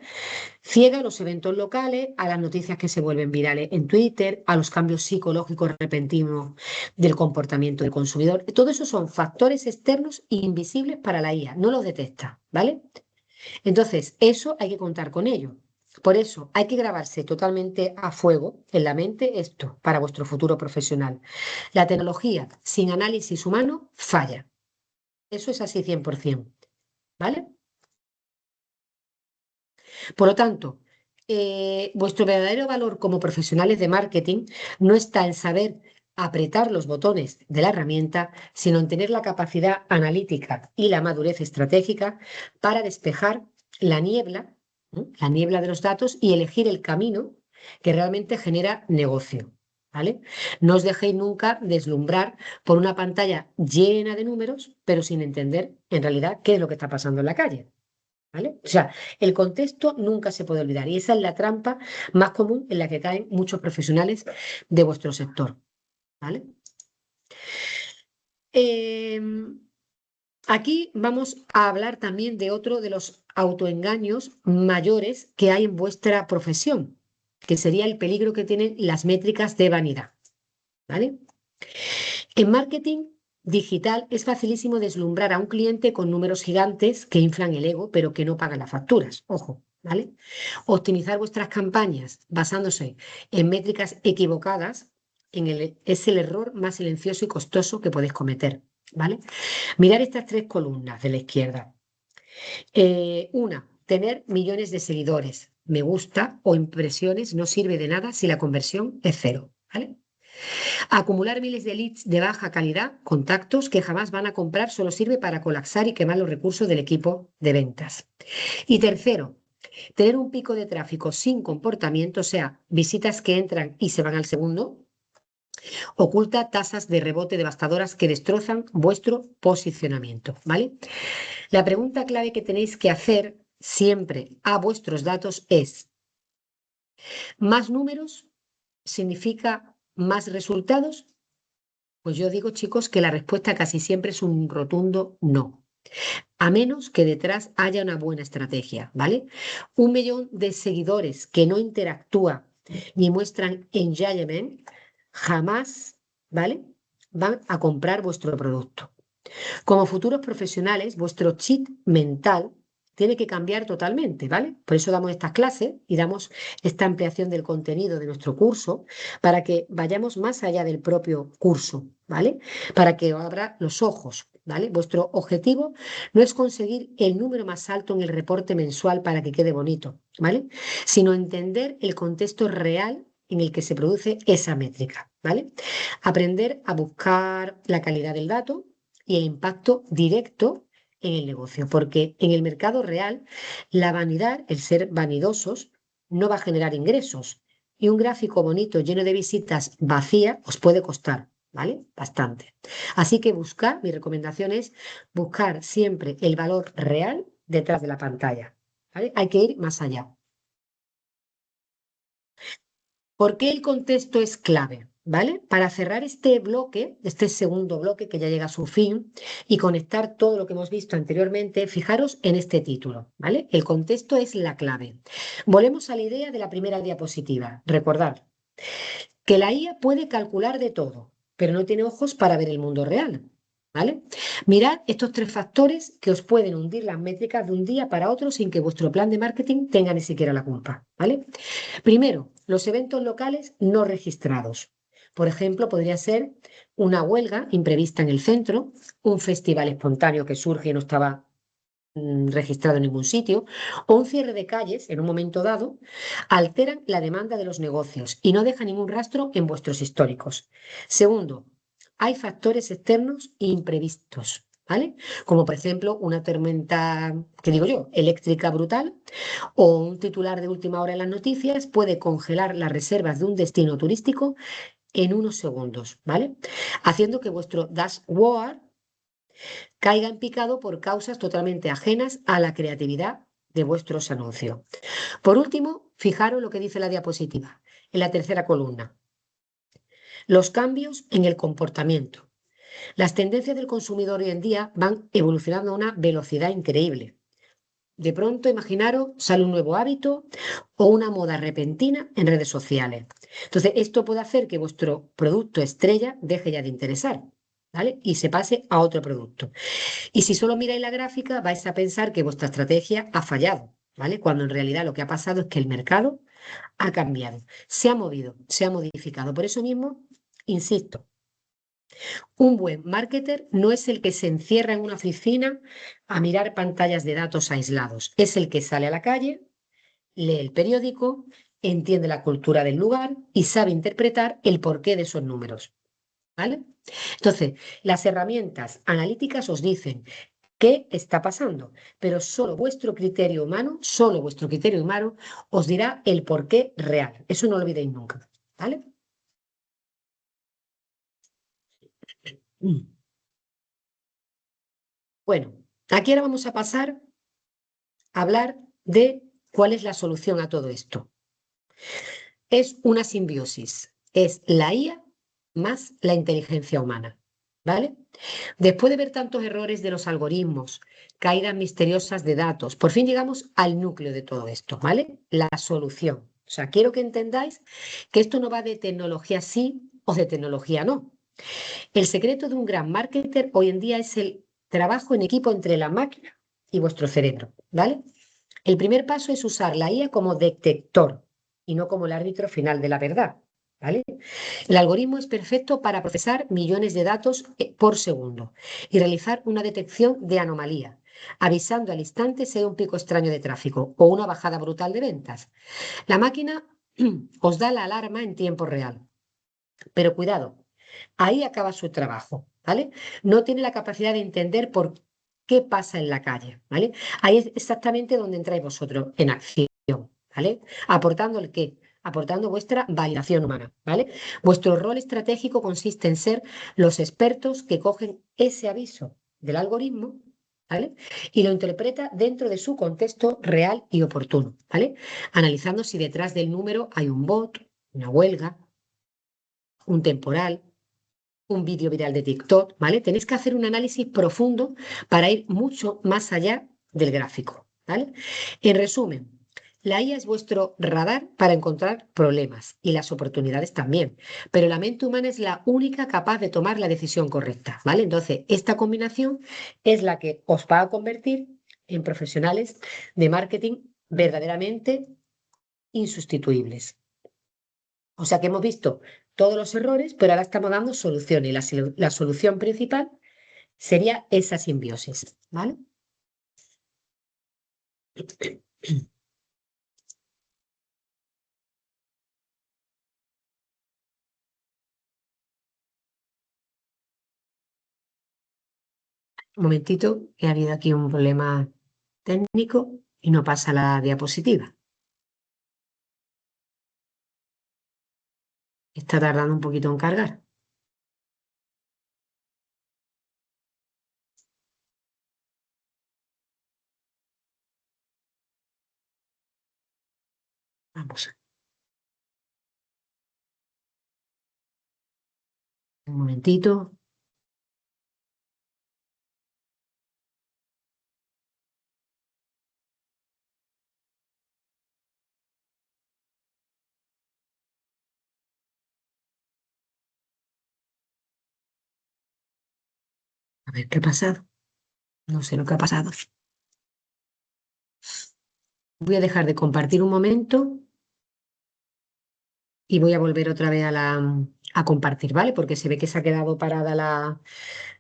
Ciega a los eventos locales, a las noticias que se vuelven virales en Twitter, a los cambios psicológicos repentinos del comportamiento del consumidor. Todo eso son factores externos e invisibles para la IA, no los detecta, ¿vale? Entonces, eso hay que contar con ello. Por eso hay que grabarse totalmente a fuego en la mente esto para vuestro futuro profesional. La tecnología sin análisis humano falla. Eso es así 100%, ¿vale? Por lo tanto, vuestro verdadero valor como profesionales de marketing no está en saber apretar los botones de la herramienta, sino en tener la capacidad analítica y la madurez estratégica para despejar la niebla, ¿no? La niebla de los datos y elegir el camino que realmente genera negocio. ¿Vale? No os dejéis nunca deslumbrar por una pantalla llena de números, pero sin entender en realidad qué es lo que está pasando en la calle. ¿Vale? O sea, el contexto nunca se puede olvidar y esa es la trampa más común en la que caen muchos profesionales de vuestro sector. ¿Vale? Aquí vamos a hablar también de otro de los autoengaños mayores que hay en vuestra profesión, que sería el peligro que tienen las métricas de vanidad. ¿Vale? En marketing digital es facilísimo deslumbrar a un cliente con números gigantes que inflan el ego, pero que no pagan las facturas. Ojo, ¿vale? Optimizar vuestras campañas basándose en métricas equivocadas es el error más silencioso y costoso que podéis cometer, ¿vale? Mirar estas tres columnas de la izquierda. Una, tener millones de seguidores, me gusta o impresiones no sirve de nada si la conversión es cero, ¿vale? Acumular miles de leads de baja calidad, contactos que jamás van a comprar, solo sirve para colapsar y quemar los recursos del equipo de ventas. Y tercero, tener un pico de tráfico sin comportamiento, o sea, visitas que entran y se van al segundo, oculta tasas de rebote devastadoras que destrozan vuestro posicionamiento, ¿vale? La pregunta clave que tenéis que hacer siempre a vuestros datos es, ¿más números significa más resultados? Pues yo digo, chicos, que la respuesta casi siempre es un rotundo no, a menos que detrás haya una buena estrategia, ¿vale? 1 millón de seguidores que no interactúan ni muestran engagement, jamás, ¿vale? Van a comprar vuestro producto. Como futuros profesionales, vuestro chip mental tiene que cambiar totalmente, ¿vale? Por eso damos estas clases y damos esta ampliación del contenido de nuestro curso para que vayamos más allá del propio curso, ¿vale? Para que abra los ojos, ¿vale? Vuestro objetivo no es conseguir el número más alto en el reporte mensual para que quede bonito, ¿vale? Sino entender el contexto real en el que se produce esa métrica, ¿vale? Aprender a buscar la calidad del dato y el impacto directo en el negocio, porque en el mercado real la vanidad, el ser vanidosos, no va a generar ingresos y un gráfico bonito lleno de visitas vacía os puede costar, ¿vale? Bastante. Así que buscar, mi recomendación es buscar siempre el valor real detrás de la pantalla, ¿vale? Hay que ir más allá. ¿Por qué el contexto es clave? ¿Vale? Para cerrar este bloque, este segundo bloque que ya llega a su fin y conectar todo lo que hemos visto anteriormente, fijaros en este título, ¿vale? El contexto es la clave. Volvemos a la idea de la primera diapositiva. Recordad que la IA puede calcular de todo, pero no tiene ojos para ver el mundo real. ¿Vale? Mirad estos tres factores que os pueden hundir las métricas de un día para otro sin que vuestro plan de marketing tenga ni siquiera la culpa. ¿Vale? Primero, los eventos locales no registrados. Por ejemplo, podría ser una huelga imprevista en el centro, un festival espontáneo que surge y no estaba registrado en ningún sitio, o un cierre de calles en un momento dado, alteran la demanda de los negocios y no deja ningún rastro en vuestros históricos. Segundo, hay factores externos imprevistos, ¿vale? Como por ejemplo una tormenta, que digo yo, eléctrica brutal o un titular de última hora en las noticias puede congelar las reservas de un destino turístico en unos segundos, ¿vale? Haciendo que vuestro dashboard caiga en picado por causas totalmente ajenas a la creatividad de vuestros anuncios. Por último, fijaros lo que dice la diapositiva, en la tercera columna. Los cambios en el comportamiento. Las tendencias del consumidor hoy en día van evolucionando a una velocidad increíble. De pronto, imaginaros, sale un nuevo hábito o una moda repentina en redes sociales. Entonces, esto puede hacer que vuestro producto estrella deje ya de interesar, ¿vale? Y se pase a otro producto. Y si solo miráis la gráfica, vais a pensar que vuestra estrategia ha fallado, ¿vale? Cuando en realidad lo que ha pasado es que el mercado ha cambiado, se ha movido, se ha modificado. Por eso mismo, insisto, un buen marketer no es el que se encierra en una oficina a mirar pantallas de datos aislados, es el que sale a la calle, lee el periódico, entiende la cultura del lugar y sabe interpretar el porqué de esos números. ¿vale? Entonces, las herramientas analíticas os dicen qué está pasando, pero solo vuestro criterio humano os dirá el porqué real. Eso no lo olvidéis nunca, ¿vale? Mm. Bueno, aquí ahora vamos a pasar a hablar de cuál es la solución a todo esto. Es una simbiosis, es la IA más la inteligencia humana, ¿vale? Después de ver tantos errores de los algoritmos, caídas misteriosas de datos, por fin llegamos al núcleo de todo esto, ¿vale? La solución. O sea, quiero que entendáis que esto no va de tecnología sí o de tecnología no. El secreto de un gran marketer hoy en día es el trabajo en equipo entre la máquina y vuestro cerebro, ¿vale? El primer paso es usar la IA como detector y no como el árbitro final de la verdad, ¿vale? El algoritmo es perfecto para procesar millones de datos por segundo y realizar una detección de anomalía, avisando al instante si hay un pico extraño de tráfico o una bajada brutal de ventas. La máquina os da la alarma en tiempo real, pero cuidado, ahí acaba su trabajo, ¿vale? No tiene la capacidad de entender por qué pasa en la calle, ¿vale? Ahí es exactamente donde entráis vosotros en acción, ¿vale? Aportando el qué, aportando vuestra validación humana, ¿vale? Vuestro rol estratégico consiste en ser los expertos que cogen ese aviso del algoritmo, ¿vale? Y lo interpreta dentro de su contexto real y oportuno, ¿vale? Analizando si detrás del número hay un bot, una huelga, un temporal, un vídeo viral de TikTok, ¿vale? Tenéis que hacer un análisis profundo para ir mucho más allá del gráfico, ¿vale? En resumen, la IA es vuestro radar para encontrar problemas y las oportunidades también, pero la mente humana es la única capaz de tomar la decisión correcta, ¿vale? Entonces, esta combinación es la que os va a convertir en profesionales de marketing verdaderamente insustituibles. O sea que hemos visto todos los errores, pero ahora estamos dando soluciones. Y la solución principal sería esa simbiosis, ¿vale? Un momentito, que ha habido aquí un problema técnico y no pasa la diapositiva. Está tardando un poquito en cargar. Vamos, un momentito. A ver qué ha pasado. No sé lo que ha pasado. Voy a dejar de compartir un momento y voy a volver otra vez a compartir, ¿vale? Porque se ve que se ha quedado parada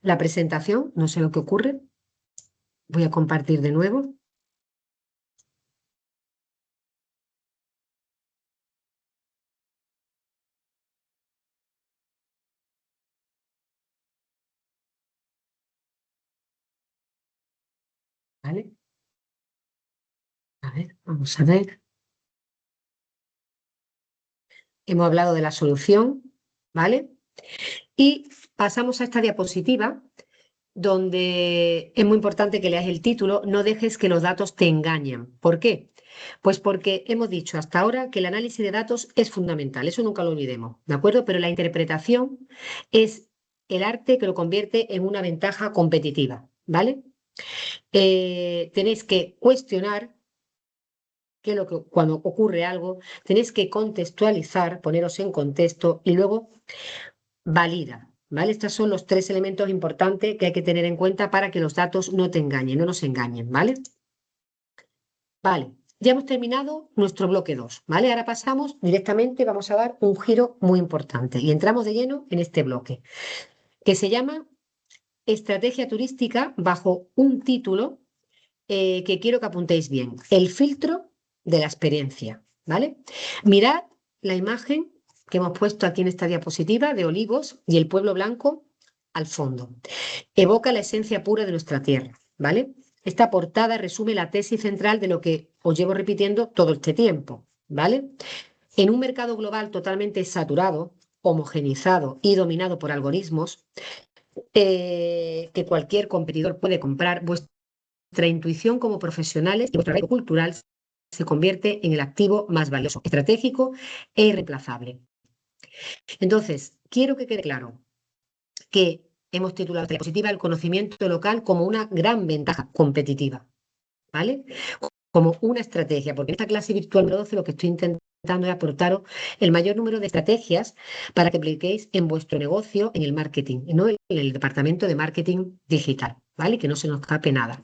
la presentación. No sé lo que ocurre. Voy a compartir de nuevo. ¿Vale? A ver, vamos a ver. Hemos hablado de la solución, ¿vale? Y pasamos a esta diapositiva donde es muy importante que leas el título, no dejes que los datos te engañen. ¿Por qué? Pues porque hemos dicho hasta ahora que el análisis de datos es fundamental, eso nunca lo olvidemos, ¿de acuerdo? Pero la interpretación es el arte que lo convierte en una ventaja competitiva, ¿vale? Tenéis que cuestionar qué es lo que cuando ocurre algo, tenéis que contextualizar, poneros en contexto y luego valida, ¿vale? Estos son los tres elementos importantes que hay que tener en cuenta para que los datos no te engañen, no nos engañen, ¿vale? Vale, ya hemos terminado nuestro bloque 2, ¿vale? Ahora pasamos directamente, vamos a dar un giro muy importante y entramos de lleno en este bloque, que se llama Estrategia turística bajo un título que quiero que apuntéis bien, el filtro de la experiencia, ¿vale? Mirad la imagen que hemos puesto aquí en esta diapositiva de olivos y el pueblo blanco al fondo. Evoca la esencia pura de nuestra tierra, ¿vale? Esta portada resume la tesis central de lo que os llevo repitiendo todo este tiempo, ¿vale? En un mercado global totalmente saturado, homogenizado y dominado por algoritmos, que cualquier competidor puede comprar, vuestra intuición como profesionales y vuestro arraigo cultural se convierte en el activo más valioso, estratégico e irreemplazable. Entonces, quiero que quede claro que hemos titulado esta diapositiva el conocimiento local como una gran ventaja competitiva, ¿vale? Como una estrategia, porque en esta clase virtual número 12 lo que estoy intentando es aportaros el mayor número de estrategias para que apliquéis en vuestro negocio, en el marketing, no en el departamento de marketing digital, ¿vale? Que no se nos escape nada.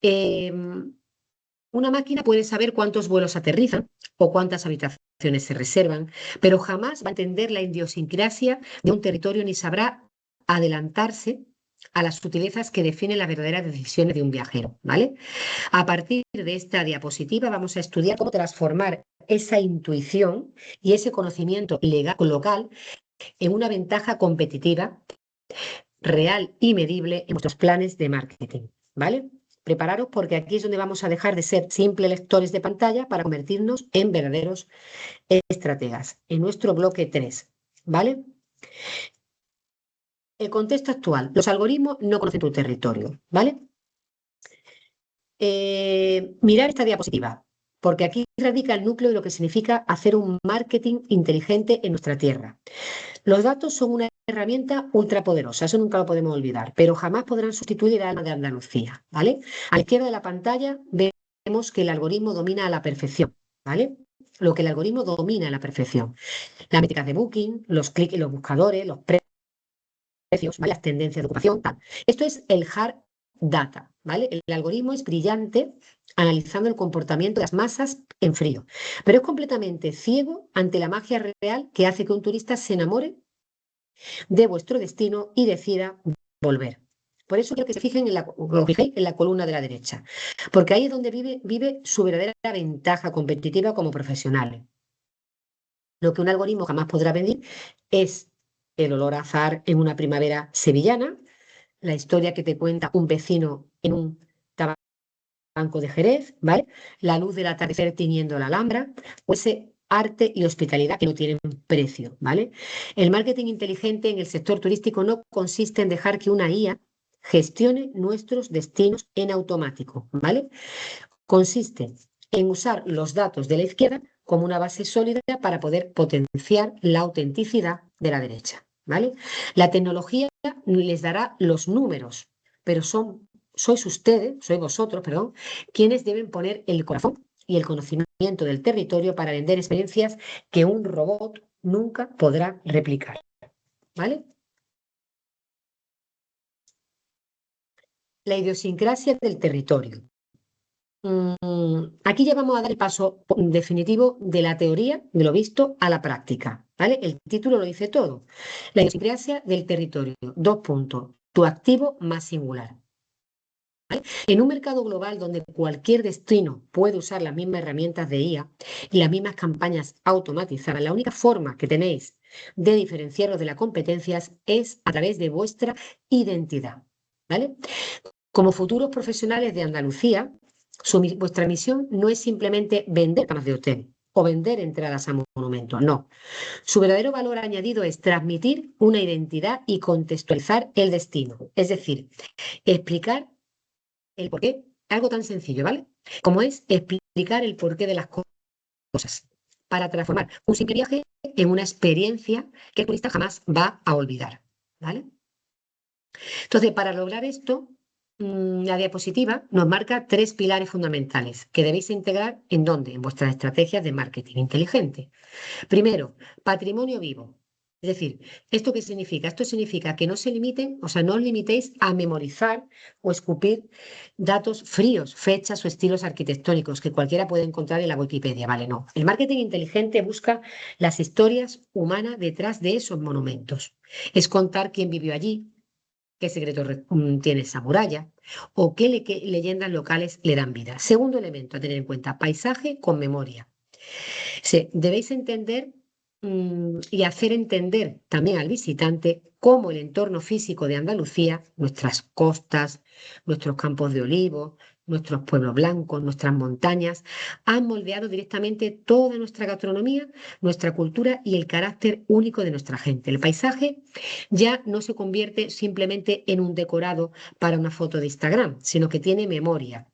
Una máquina puede saber cuántos vuelos aterrizan o cuántas habitaciones se reservan, pero jamás va a entender la idiosincrasia de un territorio ni sabrá adelantarse a las sutilezas que definen las verdaderas decisiones de un viajero, ¿vale? A partir de esta diapositiva vamos a estudiar cómo transformar esa intuición y ese conocimiento local en una ventaja competitiva real y medible en nuestros planes de marketing, ¿vale? Prepararos porque aquí es donde vamos a dejar de ser simples lectores de pantalla para convertirnos en verdaderos estrategas, en nuestro bloque 3, ¿vale? El contexto actual. Los algoritmos no conocen tu territorio, ¿vale? Mirar esta diapositiva, porque aquí radica el núcleo de lo que significa hacer un marketing inteligente en nuestra tierra. Los datos son una herramienta ultrapoderosa, eso nunca lo podemos olvidar, pero jamás podrán sustituir el alma de Andalucía, ¿vale? A la izquierda de la pantalla vemos que el algoritmo domina a la perfección, ¿vale? Lo que el algoritmo domina a la perfección. Las métricas de booking, los clics en los buscadores, los precios, ¿vale? Las tendencias de ocupación, tal. Esto es el hard data, ¿vale? El algoritmo es brillante analizando el comportamiento de las masas en frío, pero es completamente ciego ante la magia real que hace que un turista se enamore de vuestro destino y decida volver. Por eso quiero que se fijen os fijéis en la columna de la derecha, porque ahí es donde vive su verdadera ventaja competitiva como profesionales. Lo que un algoritmo jamás podrá vender es el olor a azahar en una primavera sevillana, la historia que te cuenta un vecino en un tabaco de Jerez, ¿vale? La luz del atardecer tiñendo la Alhambra, o ese arte y hospitalidad que no tienen precio, ¿vale? El marketing inteligente en el sector turístico no consiste en dejar que una IA gestione nuestros destinos en automático, ¿vale? Consiste en usar los datos de la izquierda como una base sólida para poder potenciar la autenticidad de la derecha, ¿vale? La tecnología les dará los números, pero sois vosotros, perdón, quienes deben poner el corazón y el conocimiento del territorio para vender experiencias que un robot nunca podrá replicar, ¿vale? La idiosincrasia del territorio. Aquí ya vamos a dar el paso definitivo de la teoría, de lo visto, a la práctica, ¿vale? El título lo dice todo. La idiosincrasia del territorio. 2 puntos. Tu activo más singular. ¿Vale? En un mercado global donde cualquier destino puede usar las mismas herramientas de IA y las mismas campañas automatizadas, la única forma que tenéis de diferenciaros de la competencia es a través de vuestra identidad, ¿vale? Como futuros profesionales de Andalucía, vuestra misión no es simplemente vender camas de hotel o vender entradas a monumentos, no. Su verdadero valor añadido es transmitir una identidad y contextualizar el destino, es decir, explicar el porqué, algo tan sencillo, ¿vale? Como es explicar el porqué de las cosas, para transformar un simple viaje en una experiencia que el turista jamás va a olvidar, ¿vale? Entonces, para lograr esto, la diapositiva nos marca 3 pilares fundamentales que debéis integrar ¿en dónde? En vuestras estrategias de marketing inteligente. Primero, patrimonio vivo. Es decir, ¿esto qué significa? Esto significa que no se limiten, o sea, no os limitéis a memorizar o escupir datos fríos, fechas o estilos arquitectónicos que cualquiera puede encontrar en la Wikipedia, ¿vale? No. El marketing inteligente busca las historias humanas detrás de esos monumentos. Es contar quién vivió allí, qué secreto tiene esa muralla o qué leyendas locales le dan vida. Segundo elemento a tener en cuenta, paisaje con memoria. Sí, debéis entender y hacer entender también al visitante cómo el entorno físico de Andalucía, nuestras costas, nuestros campos de olivos, nuestros pueblos blancos, nuestras montañas, han moldeado directamente toda nuestra gastronomía, nuestra cultura y el carácter único de nuestra gente. El paisaje ya no se convierte simplemente en un decorado para una foto de Instagram, sino que tiene memoria,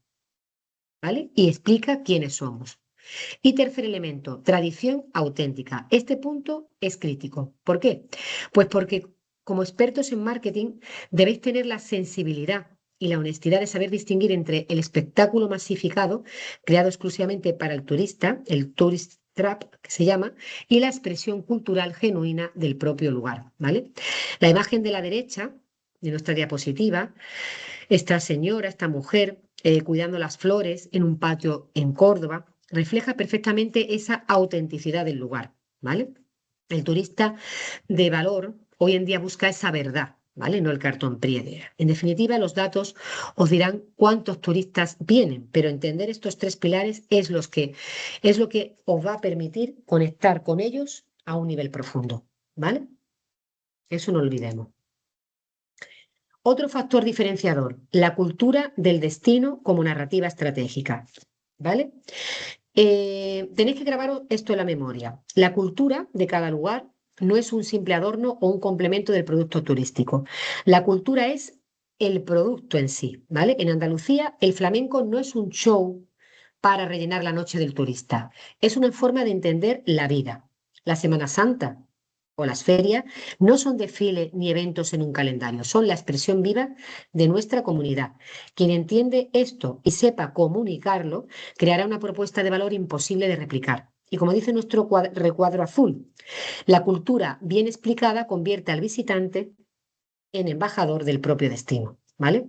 ¿vale? Y explica quiénes somos. Y tercer elemento, tradición auténtica. Este punto es crítico. ¿Por qué? Pues porque como expertos en marketing debéis tener la sensibilidad y la honestidad de saber distinguir entre el espectáculo masificado, creado exclusivamente para el turista, el tourist trap que se llama, y la expresión cultural genuina del propio lugar, ¿vale? La imagen de la derecha de nuestra diapositiva, esta señora, esta mujer, cuidando las flores en un patio en Córdoba, refleja perfectamente esa autenticidad del lugar, ¿vale? El turista de valor hoy en día busca esa verdad, ¿vale? No el cartón Priede. En definitiva, los datos os dirán cuántos turistas vienen, pero entender estos tres pilares es lo que os va a permitir conectar con ellos a un nivel profundo, ¿vale? Eso no olvidemos. Otro factor diferenciador, la cultura del destino como narrativa estratégica, ¿vale? Tenéis que grabaros esto en la memoria. La cultura de cada lugar no es un simple adorno o un complemento del producto turístico. La cultura es el producto en sí, ¿vale? En Andalucía, el flamenco no es un show para rellenar la noche del turista. Es una forma de entender la vida. La Semana Santa o las ferias no son desfiles ni eventos en un calendario, son la expresión viva de nuestra comunidad. Quien entiende esto y sepa comunicarlo, creará una propuesta de valor imposible de replicar. Y como dice nuestro recuadro azul, la cultura bien explicada convierte al visitante en embajador del propio destino, ¿vale?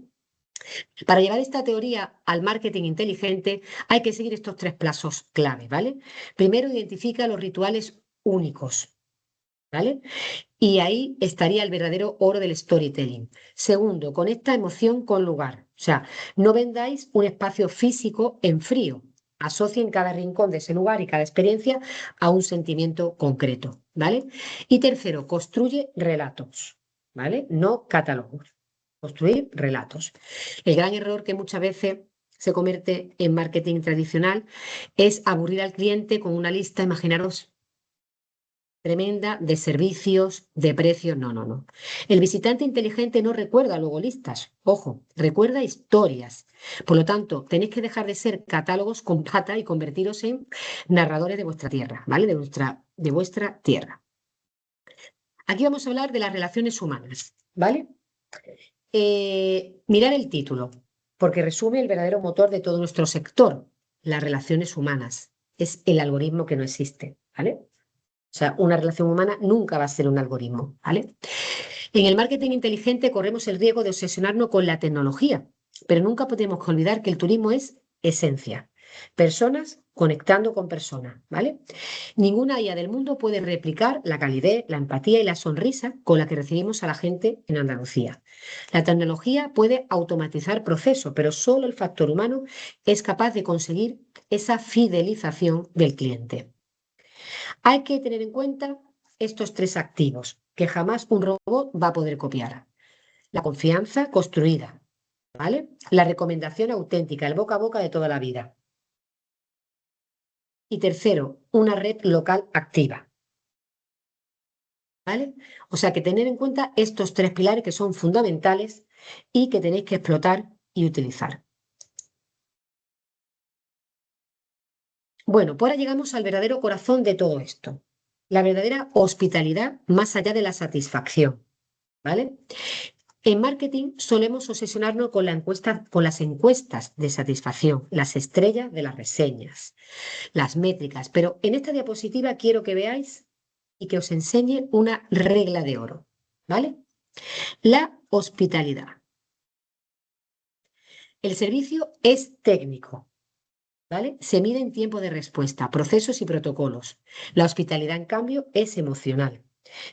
Para llevar esta teoría al marketing inteligente hay que seguir estos tres pasos clave, ¿vale? Primero, identifica los rituales únicos, ¿vale? Y ahí estaría el verdadero oro del storytelling. Segundo, conecta emoción con lugar. O sea, no vendáis un espacio físico en frío. Asocien cada rincón de ese lugar y cada experiencia a un sentimiento concreto, ¿vale? Y tercero, construye relatos, ¿vale? No catálogos. Construir relatos. El gran error que muchas veces se comete en marketing tradicional es aburrir al cliente con una lista, imaginaros, tremenda de servicios, de precios. No, no, no. El visitante inteligente no recuerda luego listas, ojo, recuerda historias. Por lo tanto, tenéis que dejar de ser catálogos con pata y convertiros en narradores de vuestra tierra, ¿vale? De vuestra tierra. Aquí vamos a hablar de las relaciones humanas, ¿vale? Mirar el título, porque resume el verdadero motor de todo nuestro sector, las relaciones humanas. Es el algoritmo que no existe, ¿vale? O sea, una relación humana nunca va a ser un algoritmo, ¿vale? En el marketing inteligente corremos el riesgo de obsesionarnos con la tecnología, pero nunca podemos olvidar que el turismo es esencia. Personas conectando con personas, ¿vale? Ninguna IA del mundo puede replicar la calidez, la empatía y la sonrisa con la que recibimos a la gente en Andalucía. La tecnología puede automatizar procesos, pero solo el factor humano es capaz de conseguir esa fidelización del cliente. Hay que tener en cuenta estos tres activos que jamás un robot va a poder copiar. La confianza construida, ¿vale? La recomendación auténtica, el boca a boca de toda la vida. Y tercero, una red local activa, ¿vale? O sea que tener en cuenta estos tres pilares que son fundamentales y que tenéis que explotar y utilizar. Bueno, pues ahora llegamos al verdadero corazón de todo esto, la verdadera hospitalidad más allá de la satisfacción, ¿vale? En marketing solemos obsesionarnos con con las encuestas de satisfacción, las estrellas de las reseñas, las métricas, pero en esta diapositiva quiero que veáis y que os enseñe una regla de oro, ¿vale? La hospitalidad. El servicio es técnico, ¿vale? Se mide en tiempo de respuesta, procesos y protocolos. La hospitalidad, en cambio, es emocional.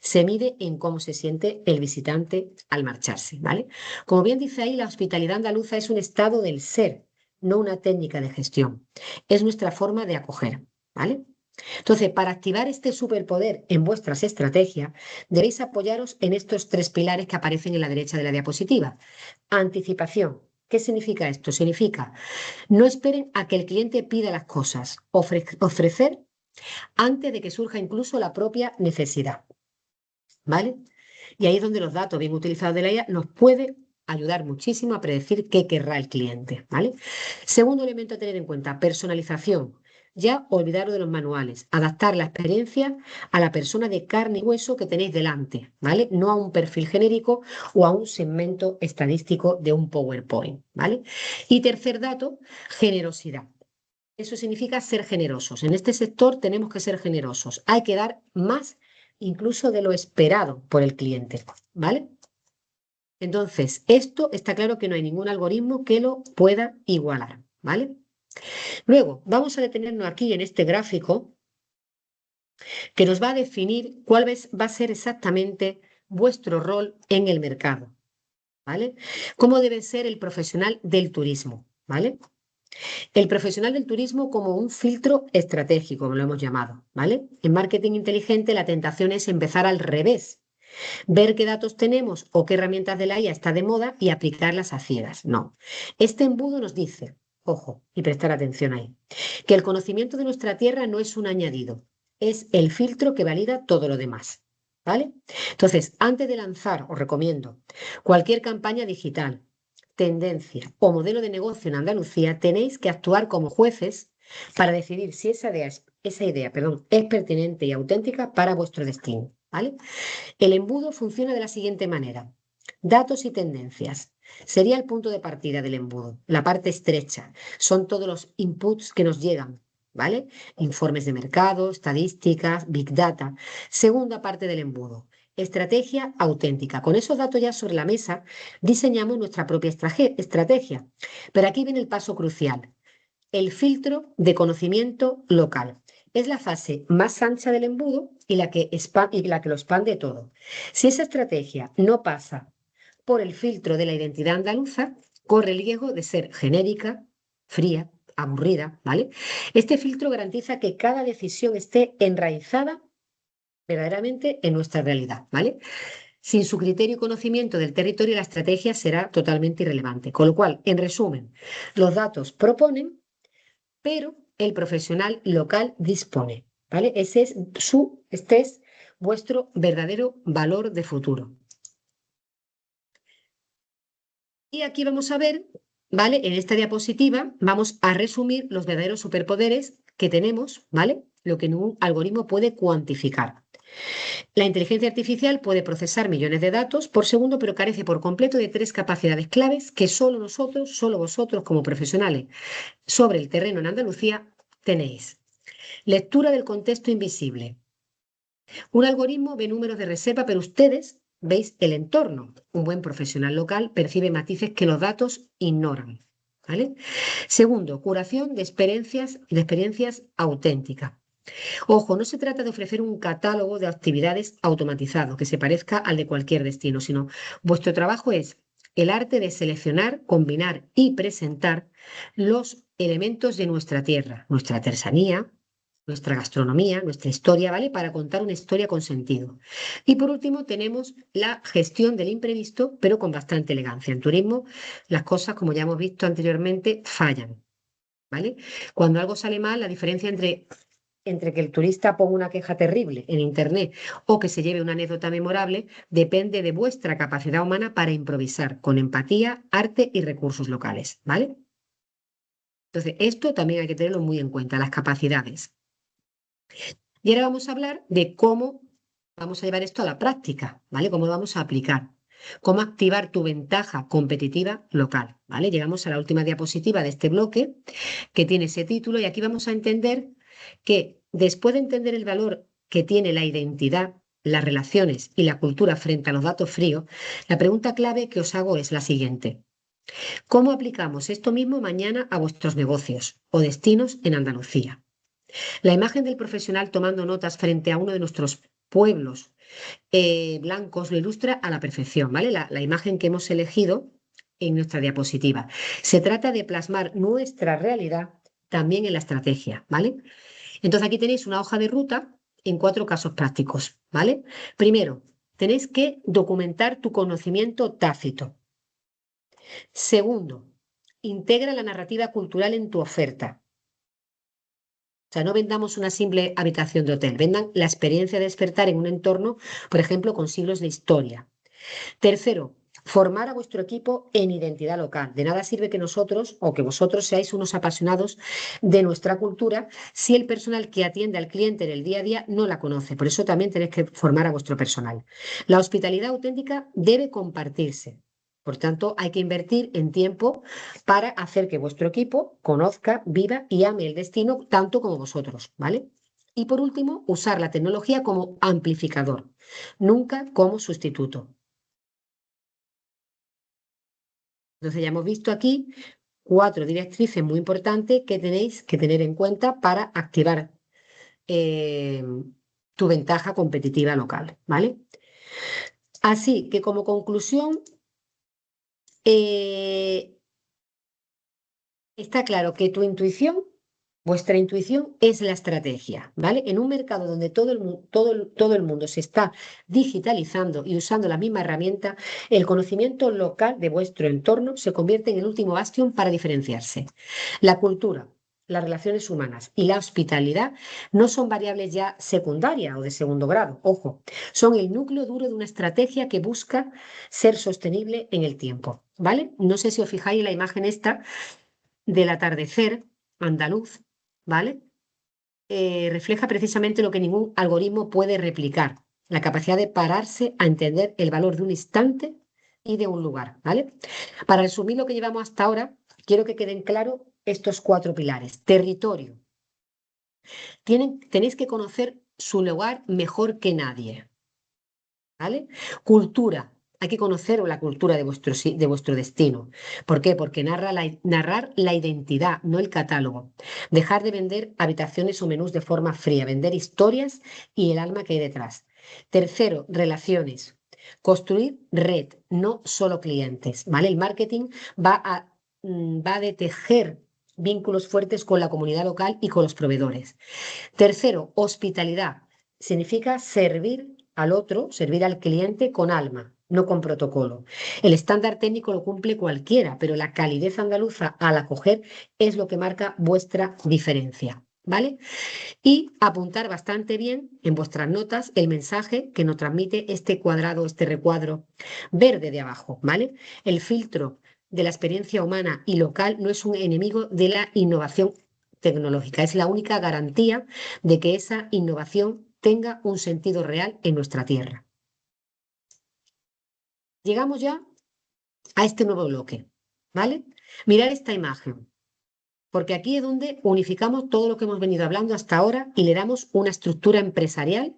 Se mide en cómo se siente el visitante al marcharse, ¿vale? Como bien dice ahí, la hospitalidad andaluza es un estado del ser, no una técnica de gestión. Es nuestra forma de acoger, ¿vale? Entonces, para activar este superpoder en vuestras estrategias, debéis apoyaros en estos tres pilares que aparecen en la derecha de la diapositiva. Anticipación. ¿Qué significa esto? Significa no esperen a que el cliente pida las cosas, ofrecer antes de que surja incluso la propia necesidad, ¿vale? Y ahí es donde los datos bien utilizados de la IA nos puede ayudar muchísimo a predecir qué querrá el cliente, ¿vale? Segundo elemento a tener en cuenta, personalización. Ya olvidaros de los manuales, adaptar la experiencia a la persona de carne y hueso que tenéis delante, ¿vale? No a un perfil genérico o a un segmento estadístico de un PowerPoint, ¿vale? Y tercer dato, generosidad. Eso significa ser generosos. En este sector tenemos que ser generosos. Hay que dar más incluso de lo esperado por el cliente, ¿vale? Entonces, esto está claro que no hay ningún algoritmo que lo pueda igualar, ¿vale? Luego, vamos a detenernos aquí en este gráfico que nos va a definir va a ser exactamente vuestro rol en el mercado, ¿vale? ¿Cómo debe ser el profesional del turismo, ¿vale? El profesional del turismo como un filtro estratégico, como lo hemos llamado, ¿vale? En marketing inteligente la tentación es empezar al revés, ver qué datos tenemos o qué herramientas de la IA está de moda y aplicarlas a ciegas. No. Este embudo nos dice, ojo, y prestar atención ahí, que el conocimiento de nuestra tierra no es un añadido, es el filtro que valida todo lo demás. ¿Vale? Entonces, antes de lanzar, os recomiendo cualquier campaña digital, tendencia o modelo de negocio en Andalucía, tenéis que actuar como jueces para decidir si esa idea, es pertinente y auténtica para vuestro destino. ¿Vale? El embudo funciona de la siguiente manera. Datos y tendencias. Sería el punto de partida del embudo. La parte estrecha son todos los inputs que nos llegan, ¿vale? Informes de mercado, estadísticas, big data. Segunda parte del embudo. Estrategia auténtica. Con esos datos ya sobre la mesa, diseñamos nuestra propia estrategia. Pero aquí viene el paso crucial. El filtro de conocimiento local. Es la fase más ancha del embudo y la que lo expande todo. Si esa estrategia no pasa por el filtro de la identidad andaluza, corre el riesgo de ser genérica, fría, aburrida, ¿vale? Este filtro garantiza que cada decisión esté enraizada verdaderamente en nuestra realidad, ¿vale? Sin su criterio y conocimiento del territorio, la estrategia será totalmente irrelevante. Con lo cual, en resumen, los datos proponen, pero el profesional local dispone, ¿vale? Este es vuestro verdadero valor de futuro. Y aquí vamos a ver, ¿vale? En esta diapositiva vamos a resumir los verdaderos superpoderes que tenemos, ¿vale? Lo que ningún algoritmo puede cuantificar. La inteligencia artificial puede procesar millones de datos por segundo, pero carece por completo de tres capacidades claves que solo nosotros, solo vosotros como profesionales sobre el terreno en Andalucía tenéis. Lectura del contexto invisible. Un algoritmo ve números de reserva, pero ustedes veis el entorno. Un buen profesional local percibe matices que los datos ignoran. ¿Vale? Segundo, curación de experiencias auténticas. Ojo, no se trata de ofrecer un catálogo de actividades automatizado que se parezca al de cualquier destino, sino vuestro trabajo es el arte de seleccionar, combinar y presentar los elementos de nuestra tierra, nuestra artesanía, nuestra gastronomía, nuestra historia, ¿vale? Para contar una historia con sentido. Y por último tenemos la gestión del imprevisto, pero con bastante elegancia. En turismo las cosas, como ya hemos visto anteriormente, fallan, ¿vale? Cuando algo sale mal, la diferencia entre que el turista ponga una queja terrible en Internet o que se lleve una anécdota memorable, depende de vuestra capacidad humana para improvisar con empatía, arte y recursos locales, ¿vale? Entonces, esto también hay que tenerlo muy en cuenta, las capacidades. Y ahora vamos a hablar de cómo vamos a llevar esto a la práctica, ¿vale? Cómo lo vamos a aplicar. Cómo activar tu ventaja competitiva local, ¿vale? Llegamos a la última diapositiva de este bloque que tiene ese título y aquí vamos a entender que después de entender el valor que tiene la identidad, las relaciones y la cultura frente a los datos fríos, la pregunta clave que os hago es la siguiente. ¿Cómo aplicamos esto mismo mañana a vuestros negocios o destinos en Andalucía? La imagen del profesional tomando notas frente a uno de nuestros pueblos blancos lo ilustra a la perfección, ¿vale? La imagen que hemos elegido en nuestra diapositiva. Se trata de plasmar nuestra realidad también en la estrategia, ¿vale? Entonces aquí tenéis una hoja de ruta en 4 casos prácticos, ¿vale? Primero, tenéis que documentar tu conocimiento tácito. Segundo, integra la narrativa cultural en tu oferta. O sea, no vendamos una simple habitación de hotel, vendan la experiencia de despertar en un entorno, por ejemplo, con siglos de historia. Tercero, formar a vuestro equipo en identidad local. De nada sirve que nosotros o que vosotros seáis unos apasionados de nuestra cultura si el personal que atiende al cliente en el día a día no la conoce. Por eso también tenéis que formar a vuestro personal. La hospitalidad auténtica debe compartirse. Por tanto, hay que invertir en tiempo para hacer que vuestro equipo conozca, viva y ame el destino tanto como vosotros, ¿vale? Y por último, usar la tecnología como amplificador, nunca como sustituto. Entonces ya hemos visto aquí 4 directrices muy importantes que tenéis que tener en cuenta para activar eh, tu ventaja competitiva local, ¿vale? Así que como conclusión, eh, está claro que tu intuición, vuestra intuición es la estrategia, ¿vale? En un mercado donde todo el mundo se está digitalizando y usando la misma herramienta, el conocimiento local de vuestro entorno se convierte en el último bastión para diferenciarse. La cultura, las relaciones humanas y la hospitalidad no son variables ya secundarias o de segundo grado, ojo, son el núcleo duro de una estrategia que busca ser sostenible en el tiempo, ¿vale? No sé si os fijáis en la imagen esta del atardecer andaluz, ¿vale? Refleja precisamente lo que ningún algoritmo puede replicar, la capacidad de pararse a entender el valor de un instante y de un lugar, ¿vale? Para resumir lo que llevamos hasta ahora, quiero que queden claros estos 4 pilares. Territorio. Tenéis que conocer su lugar mejor que nadie, ¿vale? Cultura. Hay que conocer la cultura de vuestro destino. ¿Por qué? Porque narrar la identidad, no el catálogo. Dejar de vender habitaciones o menús de forma fría, vender historias y el alma que hay detrás. Tercero, relaciones. Construir red, no solo clientes, ¿vale? El marketing va de tejer vínculos fuertes con la comunidad local y con los proveedores. Tercero, hospitalidad. Significa servir al otro, servir al cliente con alma, no con protocolo. El estándar técnico lo cumple cualquiera, pero la calidez andaluza al acoger es lo que marca vuestra diferencia, ¿vale? Y apuntar bastante bien en vuestras notas el mensaje que nos transmite este cuadrado, este recuadro verde de abajo, ¿vale? El filtro de la experiencia humana y local no es un enemigo de la innovación tecnológica, es la única garantía de que esa innovación tenga un sentido real en nuestra tierra. Llegamos ya a este nuevo bloque, ¿vale? Mirad esta imagen, porque aquí es donde unificamos todo lo que hemos venido hablando hasta ahora y le damos una estructura empresarial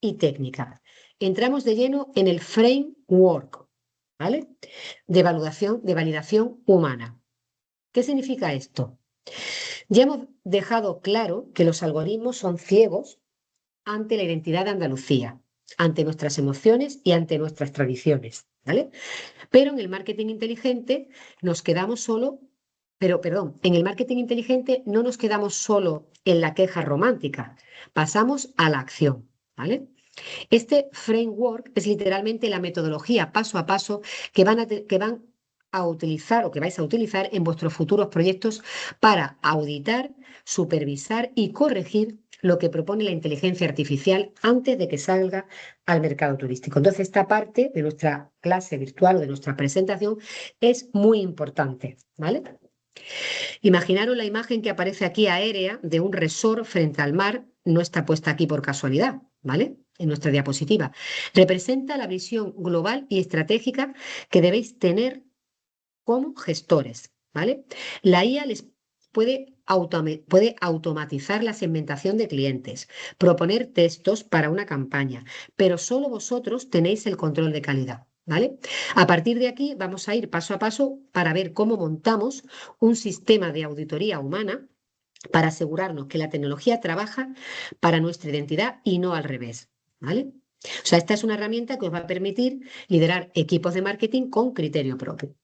y técnica. Entramos de lleno en el framework, ¿vale? De validación humana. ¿Qué significa esto? Ya hemos dejado claro que los algoritmos son ciegos ante la identidad de Andalucía, ante nuestras emociones y ante nuestras tradiciones, ¿vale? Pero en el marketing inteligente nos quedamos solo, pero perdón, en el marketing inteligente no nos quedamos solo en la queja romántica, pasamos a la acción, ¿vale? Este framework es literalmente la metodología paso a paso que van a utilizar o que vais a utilizar en vuestros futuros proyectos para auditar, supervisar y corregir lo que propone la inteligencia artificial antes de que salga al mercado turístico. Entonces, esta parte de nuestra clase virtual o de nuestra presentación es muy importante, ¿vale? Imaginaros la imagen que aparece aquí aérea de un resort frente al mar, no está puesta aquí por casualidad, ¿vale? En nuestra diapositiva. Representa la visión global y estratégica que debéis tener como gestores, ¿vale? La IA les puede automatizar la segmentación de clientes, proponer textos para una campaña, pero solo vosotros tenéis el control de calidad, ¿vale? A partir de aquí vamos a ir paso a paso para ver cómo montamos un sistema de auditoría humana para asegurarnos que la tecnología trabaja para nuestra identidad y no al revés, ¿vale? O sea, esta es una herramienta que os va a permitir liderar equipos de marketing con criterio propio.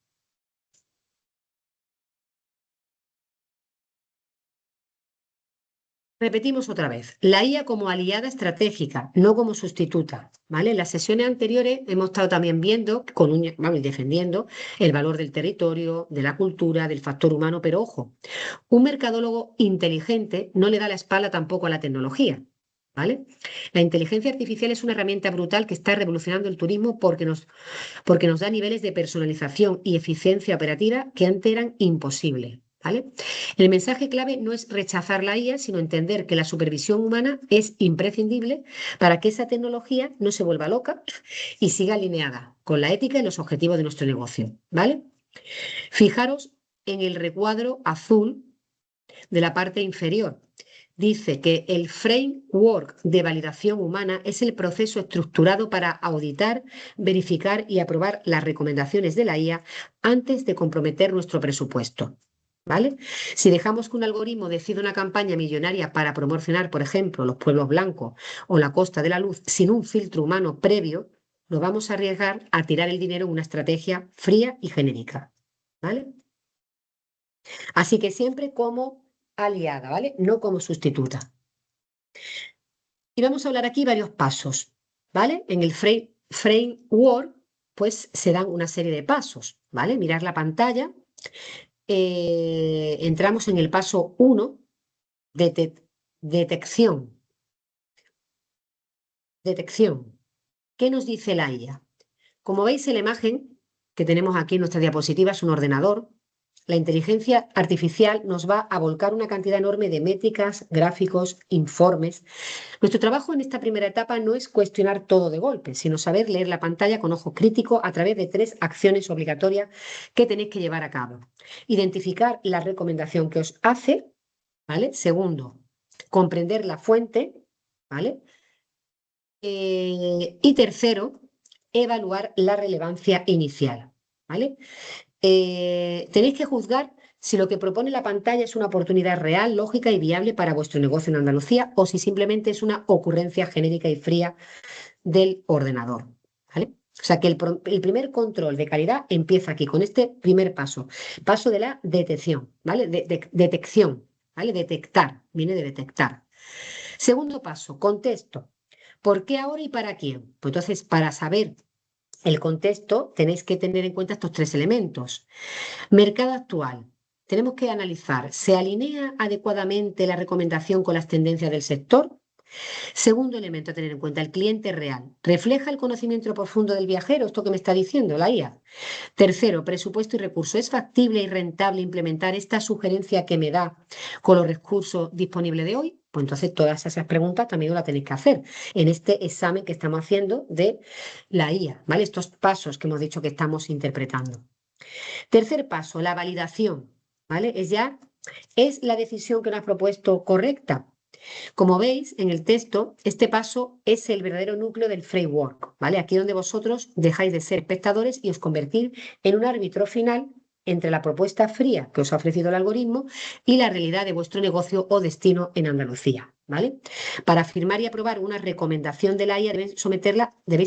Repetimos otra vez, la IA como aliada estratégica, no como sustituta, ¿vale? En las sesiones anteriores hemos estado también viendo, defendiendo el valor del territorio, de la cultura, del factor humano, pero ojo, un mercadólogo inteligente no le da la espalda tampoco a la tecnología, ¿vale? La inteligencia artificial es una herramienta brutal que está revolucionando el turismo porque nos da niveles de personalización y eficiencia operativa que antes eran imposibles. ¿Vale? El mensaje clave no es rechazar la IA, sino entender que la supervisión humana es imprescindible para que esa tecnología no se vuelva loca y siga alineada con la ética y los objetivos de nuestro negocio. ¿Vale? Fijaros en el recuadro azul de la parte inferior. Dice que el framework de validación humana es el proceso estructurado para auditar, verificar y aprobar las recomendaciones de la IA antes de comprometer nuestro presupuesto. ¿Vale? Si dejamos que un algoritmo decida una campaña millonaria para promocionar, por ejemplo, los pueblos blancos o la Costa de la Luz sin un filtro humano previo, nos vamos a arriesgar a tirar el dinero en una estrategia fría y genérica. ¿Vale? Así que siempre como aliada, ¿vale? No como sustituta. Y vamos a hablar aquí varios pasos, ¿vale? En el framework, pues se dan una serie de pasos, ¿vale? Mirar la pantalla. Entramos en el paso 1, detección. Detección. ¿Qué nos dice la IA? Como veis en la imagen que tenemos aquí en nuestra diapositiva, es un ordenador. La inteligencia artificial nos va a volcar una cantidad enorme de métricas, gráficos, informes. Nuestro trabajo en esta primera etapa no es cuestionar todo de golpe, sino saber leer la pantalla con ojo crítico a través de 3 acciones obligatorias que tenéis que llevar a cabo. Identificar la recomendación que os hace, ¿vale? Segundo, comprender la fuente, ¿vale? Y tercero, evaluar la relevancia inicial, ¿vale? Tenéis que juzgar si lo que propone la pantalla es una oportunidad real, lógica y viable para vuestro negocio en Andalucía o si simplemente es una ocurrencia genérica y fría del ordenador. ¿Vale? O sea que el primer control de calidad empieza aquí con este primer paso, paso de la detección, ¿vale? Detección, ¿vale? Detectar, viene de detectar. Segundo paso, contexto. ¿Por qué ahora y para quién? Pues entonces, para saber el contexto, tenéis que tener en cuenta estos 3 elementos. Mercado actual. Tenemos que analizar, ¿se alinea adecuadamente la recomendación con las tendencias del sector? Segundo elemento a tener en cuenta, el cliente real. ¿Refleja el conocimiento profundo del viajero? Esto que me está diciendo la IA. Tercero, presupuesto y recursos. ¿Es factible y rentable implementar esta sugerencia que me da con los recursos disponibles de hoy? Pues entonces todas esas preguntas también las tenéis que hacer en este examen que estamos haciendo de la IA, ¿vale? Estos pasos que hemos dicho que estamos interpretando. Tercer paso, la validación, ¿vale? ¿Es la decisión que nos ha propuesto correcta? Como veis en el texto, este paso es el verdadero núcleo del framework, ¿vale? Aquí donde vosotros dejáis de ser espectadores y os convertís en un árbitro final entre la propuesta fría que os ha ofrecido el algoritmo y la realidad de vuestro negocio o destino en Andalucía, ¿vale? Para firmar y aprobar una recomendación de la IA debéis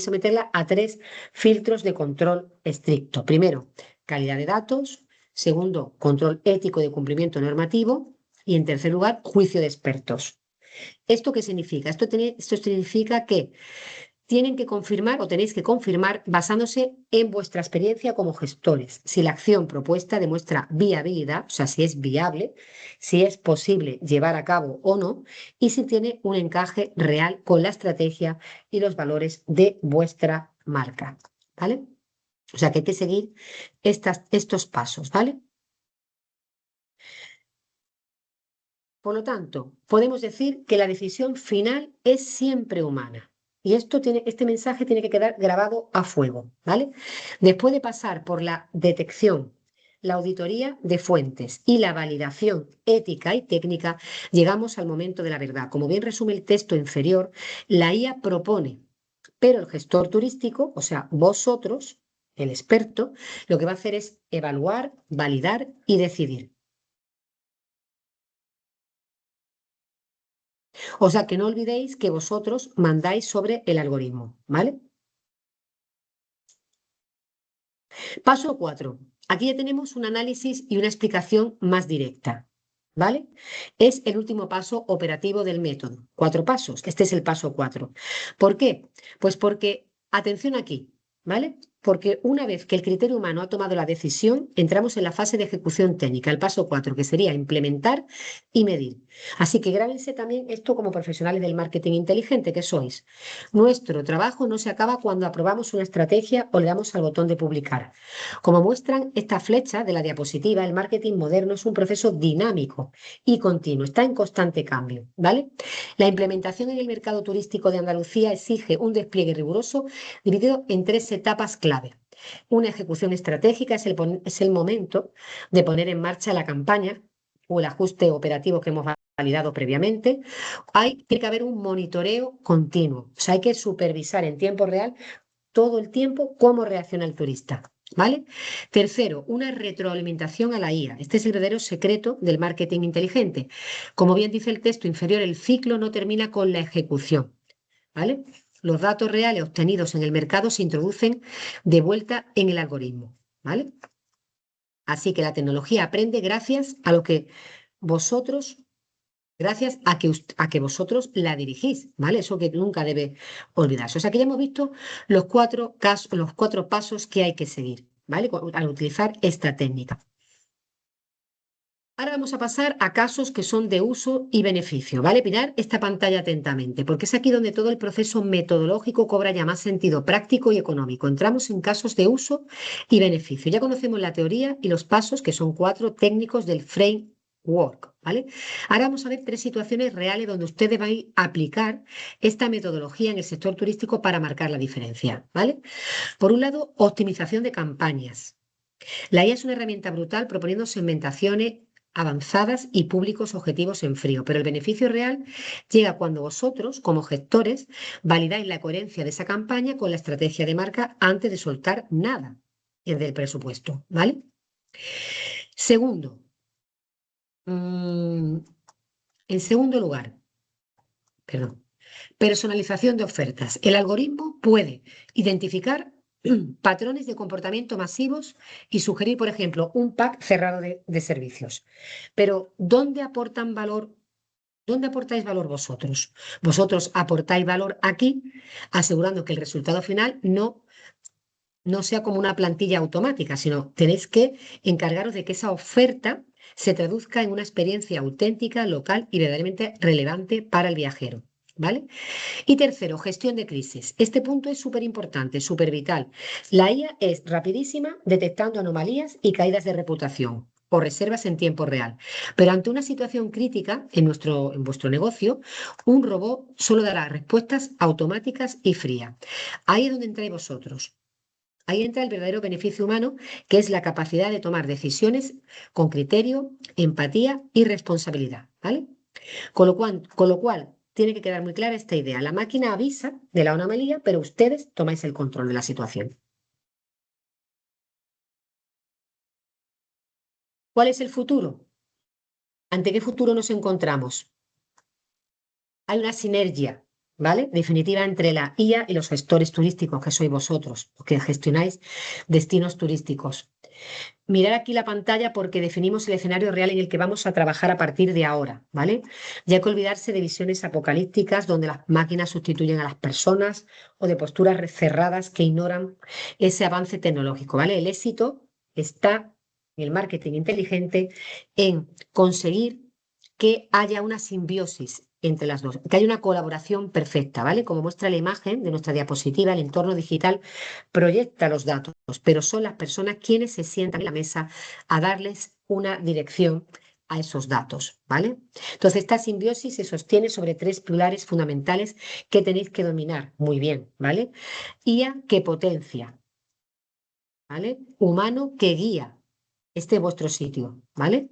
someterla a 3 filtros de control estricto. Primero, calidad de datos. Segundo, control ético de cumplimiento normativo. Y en tercer lugar, juicio de expertos. ¿Esto qué significa? Esto significa que tienen que confirmar o tenéis que confirmar basándose en vuestra experiencia como gestores. Si la acción propuesta demuestra viabilidad, o sea, si es viable, si es posible llevar a cabo o no, y si tiene un encaje real con la estrategia y los valores de vuestra marca. ¿Vale? O sea, que hay que seguir estos pasos, ¿vale? Por lo tanto, podemos decir que la decisión final es siempre humana. Y este mensaje tiene que quedar grabado a fuego, ¿vale? Después de pasar por la detección, la auditoría de fuentes y la validación ética y técnica, llegamos al momento de la verdad. Como bien resume el texto inferior, la IA propone, pero el gestor turístico, o sea, vosotros, el experto, lo que va a hacer es evaluar, validar y decidir. O sea, que no olvidéis que vosotros mandáis sobre el algoritmo, ¿vale? Paso 4. Aquí ya tenemos un análisis y una explicación más directa, ¿vale? Es el último paso operativo del método. 4 pasos. Este es el paso 4. ¿Por qué? Pues porque, atención aquí, ¿vale? Porque una vez que el criterio humano ha tomado la decisión, entramos en la fase de ejecución técnica, el paso 4, que sería implementar y medir. Así que grábense también esto como profesionales del marketing inteligente que sois. Nuestro trabajo no se acaba cuando aprobamos una estrategia o le damos al botón de publicar. Como muestran esta flecha de la diapositiva, el marketing moderno es un proceso dinámico y continuo, está en constante cambio, ¿vale? La implementación en el mercado turístico de Andalucía exige un despliegue riguroso dividido en 3 etapas clave. Una ejecución estratégica es el momento de poner en marcha la campaña o el ajuste operativo que hemos validado previamente. Tiene que haber un monitoreo continuo, o sea, hay que supervisar en tiempo real todo el tiempo cómo reacciona el turista. ¿Vale? Tercero, una retroalimentación a la IA. Este es el verdadero secreto del marketing inteligente. Como bien dice el texto inferior, el ciclo no termina con la ejecución. ¿Vale? Los datos reales obtenidos en el mercado se introducen de vuelta en el algoritmo. ¿Vale? Así que la tecnología aprende gracias a lo que vosotros, gracias a que vosotros la dirigís, ¿vale? Eso que nunca debe olvidarse. O sea que ya hemos visto los 4 pasos que hay que seguir, ¿vale? Al utilizar esta técnica. Ahora vamos a pasar a casos que son de uso y beneficio, ¿vale? Mirar esta pantalla atentamente, porque es aquí donde todo el proceso metodológico cobra ya más sentido práctico y económico. Entramos en casos de uso y beneficio. Ya conocemos la teoría y los pasos, que son 4 técnicos del framework, ¿vale? Ahora vamos a ver 3 situaciones reales donde ustedes van a aplicar esta metodología en el sector turístico para marcar la diferencia, ¿vale? Por un lado, optimización de campañas. La IA es una herramienta brutal proponiendo segmentaciones avanzadas y públicos objetivos en frío, pero el beneficio real llega cuando vosotros, como gestores, validáis la coherencia de esa campaña con la estrategia de marca antes de soltar nada del presupuesto, ¿vale? Segundo, mm, en segundo lugar, perdón, personalización de ofertas. El algoritmo puede identificar patrones de comportamiento masivos y sugerir, por ejemplo, un pack cerrado de servicios. Pero, ¿dónde aportan valor? ¿Dónde aportáis valor vosotros? Vosotros aportáis valor aquí, asegurando que el resultado final no sea como una plantilla automática, sino tenéis que encargaros de que esa oferta se traduzca en una experiencia auténtica, local y verdaderamente relevante para el viajero. ¿Vale? Y tercero, gestión de crisis. Este punto es súper importante, súper vital. La IA es rapidísima detectando anomalías y caídas de reputación o reservas en tiempo real. Pero ante una situación crítica en vuestro negocio, un robot solo dará respuestas automáticas y frías. Ahí es donde entráis vosotros. Ahí entra el verdadero beneficio humano, que es la capacidad de tomar decisiones con criterio, empatía y responsabilidad. ¿Vale? Con lo cual, tiene que quedar muy clara esta idea. La máquina avisa de la anomalía, pero ustedes tomáis el control de la situación. ¿Cuál es el futuro? ¿Ante qué futuro nos encontramos? Hay una sinergia, ¿vale? Definitiva entre la IA y los gestores turísticos, que sois vosotros, los que gestionáis destinos turísticos. Mirar aquí la pantalla porque definimos el escenario real en el que vamos a trabajar a partir de ahora, ¿vale? Ya hay que olvidarse de visiones apocalípticas donde las máquinas sustituyen a las personas o de posturas cerradas que ignoran ese avance tecnológico, ¿vale? El éxito está en el marketing inteligente en conseguir que haya una simbiosis entre las dos, que haya una colaboración perfecta, ¿vale? Como muestra la imagen de nuestra diapositiva, el entorno digital proyecta los datos, pero son las personas quienes se sientan en la mesa a darles una dirección a esos datos, ¿vale? Entonces, esta simbiosis se sostiene sobre 3 pilares fundamentales que tenéis que dominar muy bien, ¿vale? IA que potencia, ¿vale? Humano que guía. Este es vuestro sitio, ¿vale?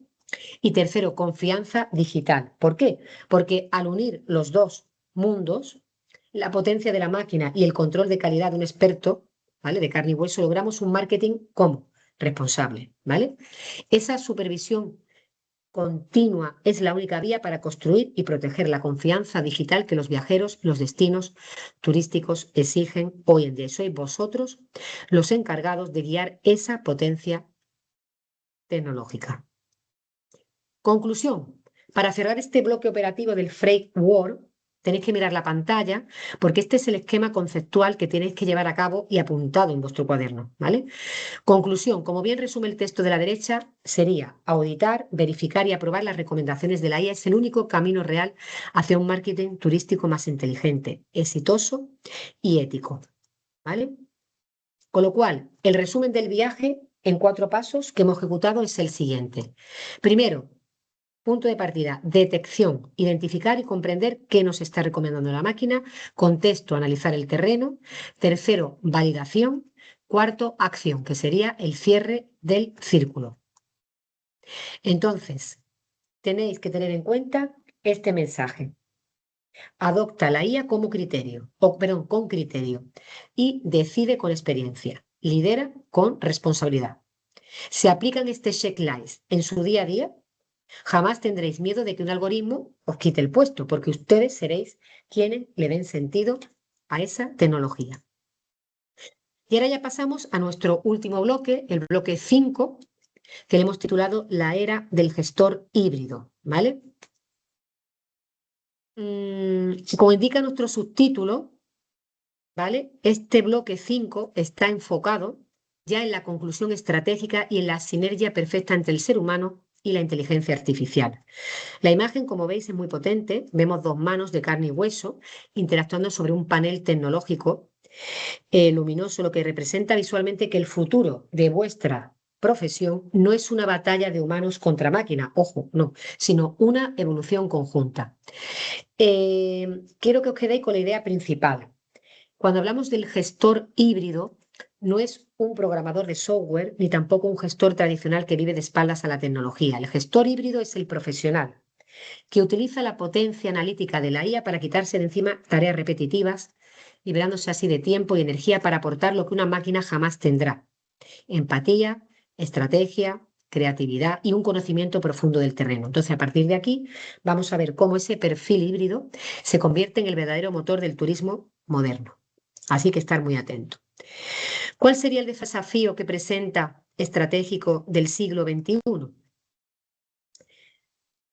Y tercero, confianza digital. ¿Por qué? Porque al unir los dos mundos, la potencia de la máquina y el control de calidad de un experto, ¿vale? De carne y hueso, logramos un marketing como responsable, ¿vale? Esa supervisión continua es la única vía para construir y proteger la confianza digital que los viajeros, los destinos turísticos exigen hoy en día. Sois vosotros los encargados de guiar esa potencia tecnológica. Conclusión. Para cerrar este bloque operativo del framework, tenéis que mirar la pantalla porque este es el esquema conceptual que tenéis que llevar a cabo y apuntado en vuestro cuaderno, ¿vale? Conclusión, como bien resume el texto de la derecha, sería auditar, verificar y aprobar las recomendaciones de la IA. Es el único camino real hacia un marketing turístico más inteligente, exitoso y ético, ¿vale? Con lo cual, el resumen del viaje en 4 pasos que hemos ejecutado es el siguiente. Primero, punto de partida, detección, identificar y comprender qué nos está recomendando la máquina. Contexto, analizar el terreno. Tercero, validación. Cuarto, acción, que sería el cierre del círculo. Entonces, tenéis que tener en cuenta este mensaje. Adopta la IA como criterio, con criterio, y decide con experiencia. Lidera con responsabilidad. Si aplican este checklist en su día a día, jamás tendréis miedo de que un algoritmo os quite el puesto, porque ustedes seréis quienes le den sentido a esa tecnología. Y ahora ya pasamos a nuestro último bloque, el bloque 5, que le hemos titulado La era del gestor híbrido, ¿vale? Como indica nuestro subtítulo, ¿vale? Este bloque 5 está enfocado ya en la conclusión estratégica y en la sinergia perfecta entre el ser humano y la inteligencia artificial. La imagen, como veis, es muy potente. Vemos 2 manos de carne y hueso interactuando sobre un panel tecnológico luminoso, lo que representa visualmente que el futuro de vuestra profesión no es una batalla de humanos contra máquina, ojo, no, sino una evolución conjunta. Quiero que os quedéis con la idea principal. Cuando hablamos del gestor híbrido, no es un programador de software ni tampoco un gestor tradicional que vive de espaldas a la tecnología. El gestor híbrido es el profesional que utiliza la potencia analítica de la IA para quitarse de encima tareas repetitivas, liberándose así de tiempo y energía para aportar lo que una máquina jamás tendrá: empatía, estrategia, creatividad y un conocimiento profundo del terreno. Entonces, a partir de aquí, vamos a ver cómo ese perfil híbrido se convierte en el verdadero motor del turismo moderno. Así que estar muy atento. ¿Cuál sería el desafío que presenta estratégico del siglo XXI?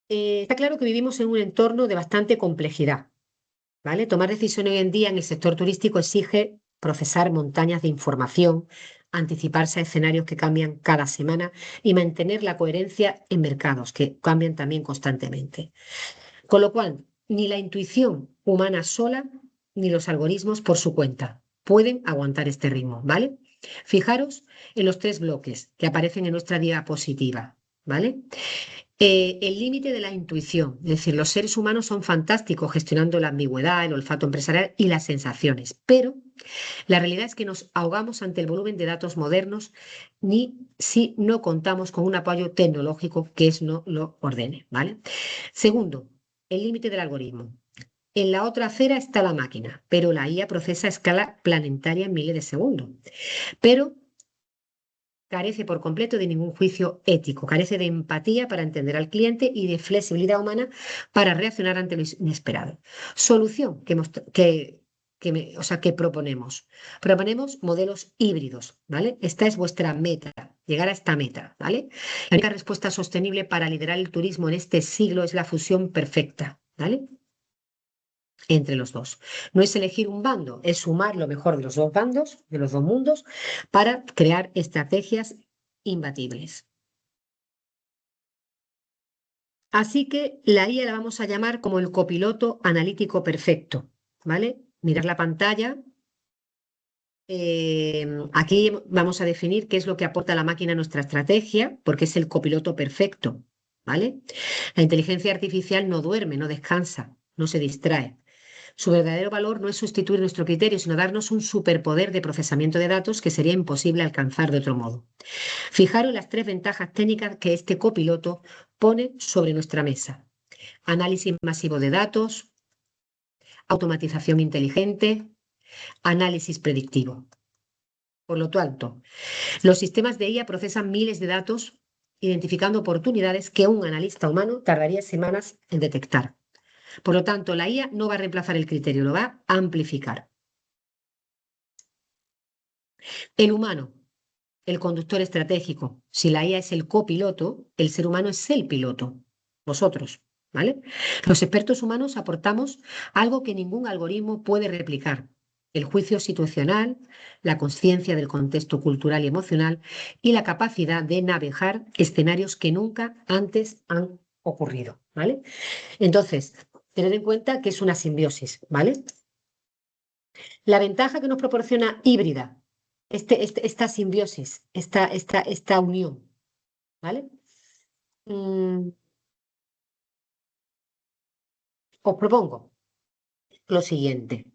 Está claro que vivimos en un entorno de bastante complejidad, ¿vale? Tomar decisiones hoy en día en el sector turístico exige procesar montañas de información, anticiparse a escenarios que cambian cada semana y mantener la coherencia en mercados que cambian también constantemente. Con lo cual, ni la intuición humana sola ni los algoritmos por su cuenta pueden aguantar este ritmo, ¿vale? Fijaros en los 3 bloques que aparecen en nuestra diapositiva, ¿vale? El límite de la intuición, es decir, los seres humanos son fantásticos gestionando la ambigüedad, el olfato empresarial y las sensaciones, pero la realidad es que nos ahogamos ante el volumen de datos modernos ni si no contamos con un apoyo tecnológico que no lo ordene, ¿vale? Segundo, el límite del algoritmo. En la otra acera está la máquina, pero la IA procesa a escala planetaria en miles de segundos. Pero carece por completo de ningún juicio ético, carece de empatía para entender al cliente y de flexibilidad humana para reaccionar ante lo inesperado. Solución que proponemos. Proponemos modelos híbridos, ¿vale? Esta es vuestra meta, llegar a esta meta, ¿vale? La única respuesta sostenible para liderar el turismo en este siglo es la fusión perfecta, ¿vale? Entre los dos. No es elegir un bando, es sumar lo mejor de los 2 bandos, de los 2 mundos, para crear estrategias imbatibles. Así que la IA la vamos a llamar como el copiloto analítico perfecto, ¿vale? Mirar la pantalla. Aquí vamos a definir qué es lo que aporta la máquina a nuestra estrategia, porque es el copiloto perfecto, ¿vale? La inteligencia artificial no duerme, no descansa, no se distrae. Su verdadero valor no es sustituir nuestro criterio, sino darnos un superpoder de procesamiento de datos que sería imposible alcanzar de otro modo. Fijaros las 3 ventajas técnicas que este copiloto pone sobre nuestra mesa: análisis masivo de datos, automatización inteligente, análisis predictivo. Por lo tanto, los sistemas de IA procesan miles de datos identificando oportunidades que un analista humano tardaría semanas en detectar. Por lo tanto, la IA no va a reemplazar el criterio, lo va a amplificar. El humano, el conductor estratégico. Si la IA es el copiloto, el ser humano es el piloto. vosotros, ¿vale? Los expertos humanos aportamos algo que ningún algoritmo puede replicar: el juicio situacional, la conciencia del contexto cultural y emocional y la capacidad de navegar escenarios que nunca antes han ocurrido, ¿vale? Entonces, tened en cuenta que es una simbiosis, ¿vale? La ventaja que nos proporciona híbrida, esta simbiosis, esta unión, ¿vale? Mm, os propongo lo siguiente.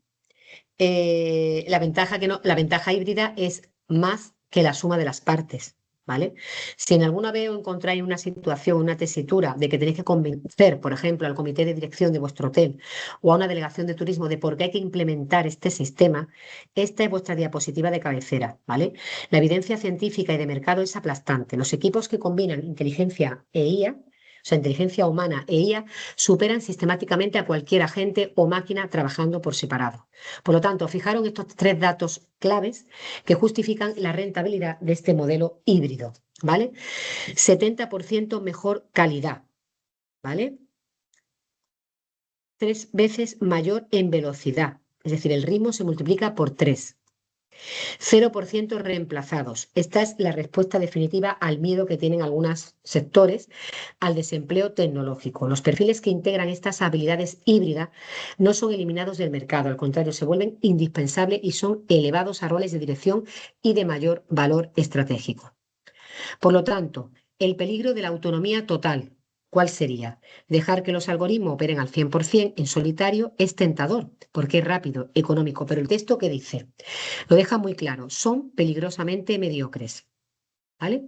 La ventaja híbrida es más que la suma de las partes, ¿vale? Si en alguna vez os encontráis una situación, una tesitura de que tenéis que convencer, por ejemplo, al comité de dirección de vuestro hotel o a una delegación de turismo de por qué hay que implementar este sistema, esta es vuestra diapositiva de cabecera, ¿vale? La evidencia científica y de mercado es aplastante. Los equipos que combinan inteligencia e IA, o sea, inteligencia humana e IA, superan sistemáticamente a cualquier agente o máquina trabajando por separado. Por lo tanto, fijaron estos tres datos claves que justifican la rentabilidad de este modelo híbrido, ¿vale? 70% mejor calidad, ¿vale? 3 veces mayor en velocidad, es decir, el ritmo se multiplica por 3. 0% reemplazados. Esta es la respuesta definitiva al miedo que tienen algunos sectores al desempleo tecnológico. Los perfiles que integran estas habilidades híbridas no son eliminados del mercado, al contrario, se vuelven indispensables y son elevados a roles de dirección y de mayor valor estratégico. Por lo tanto, el peligro de la autonomía total, ¿cuál sería? Dejar que los algoritmos operen al 100% en solitario es tentador, porque es rápido, económico, pero el texto que dice lo deja muy claro: son peligrosamente mediocres, ¿vale?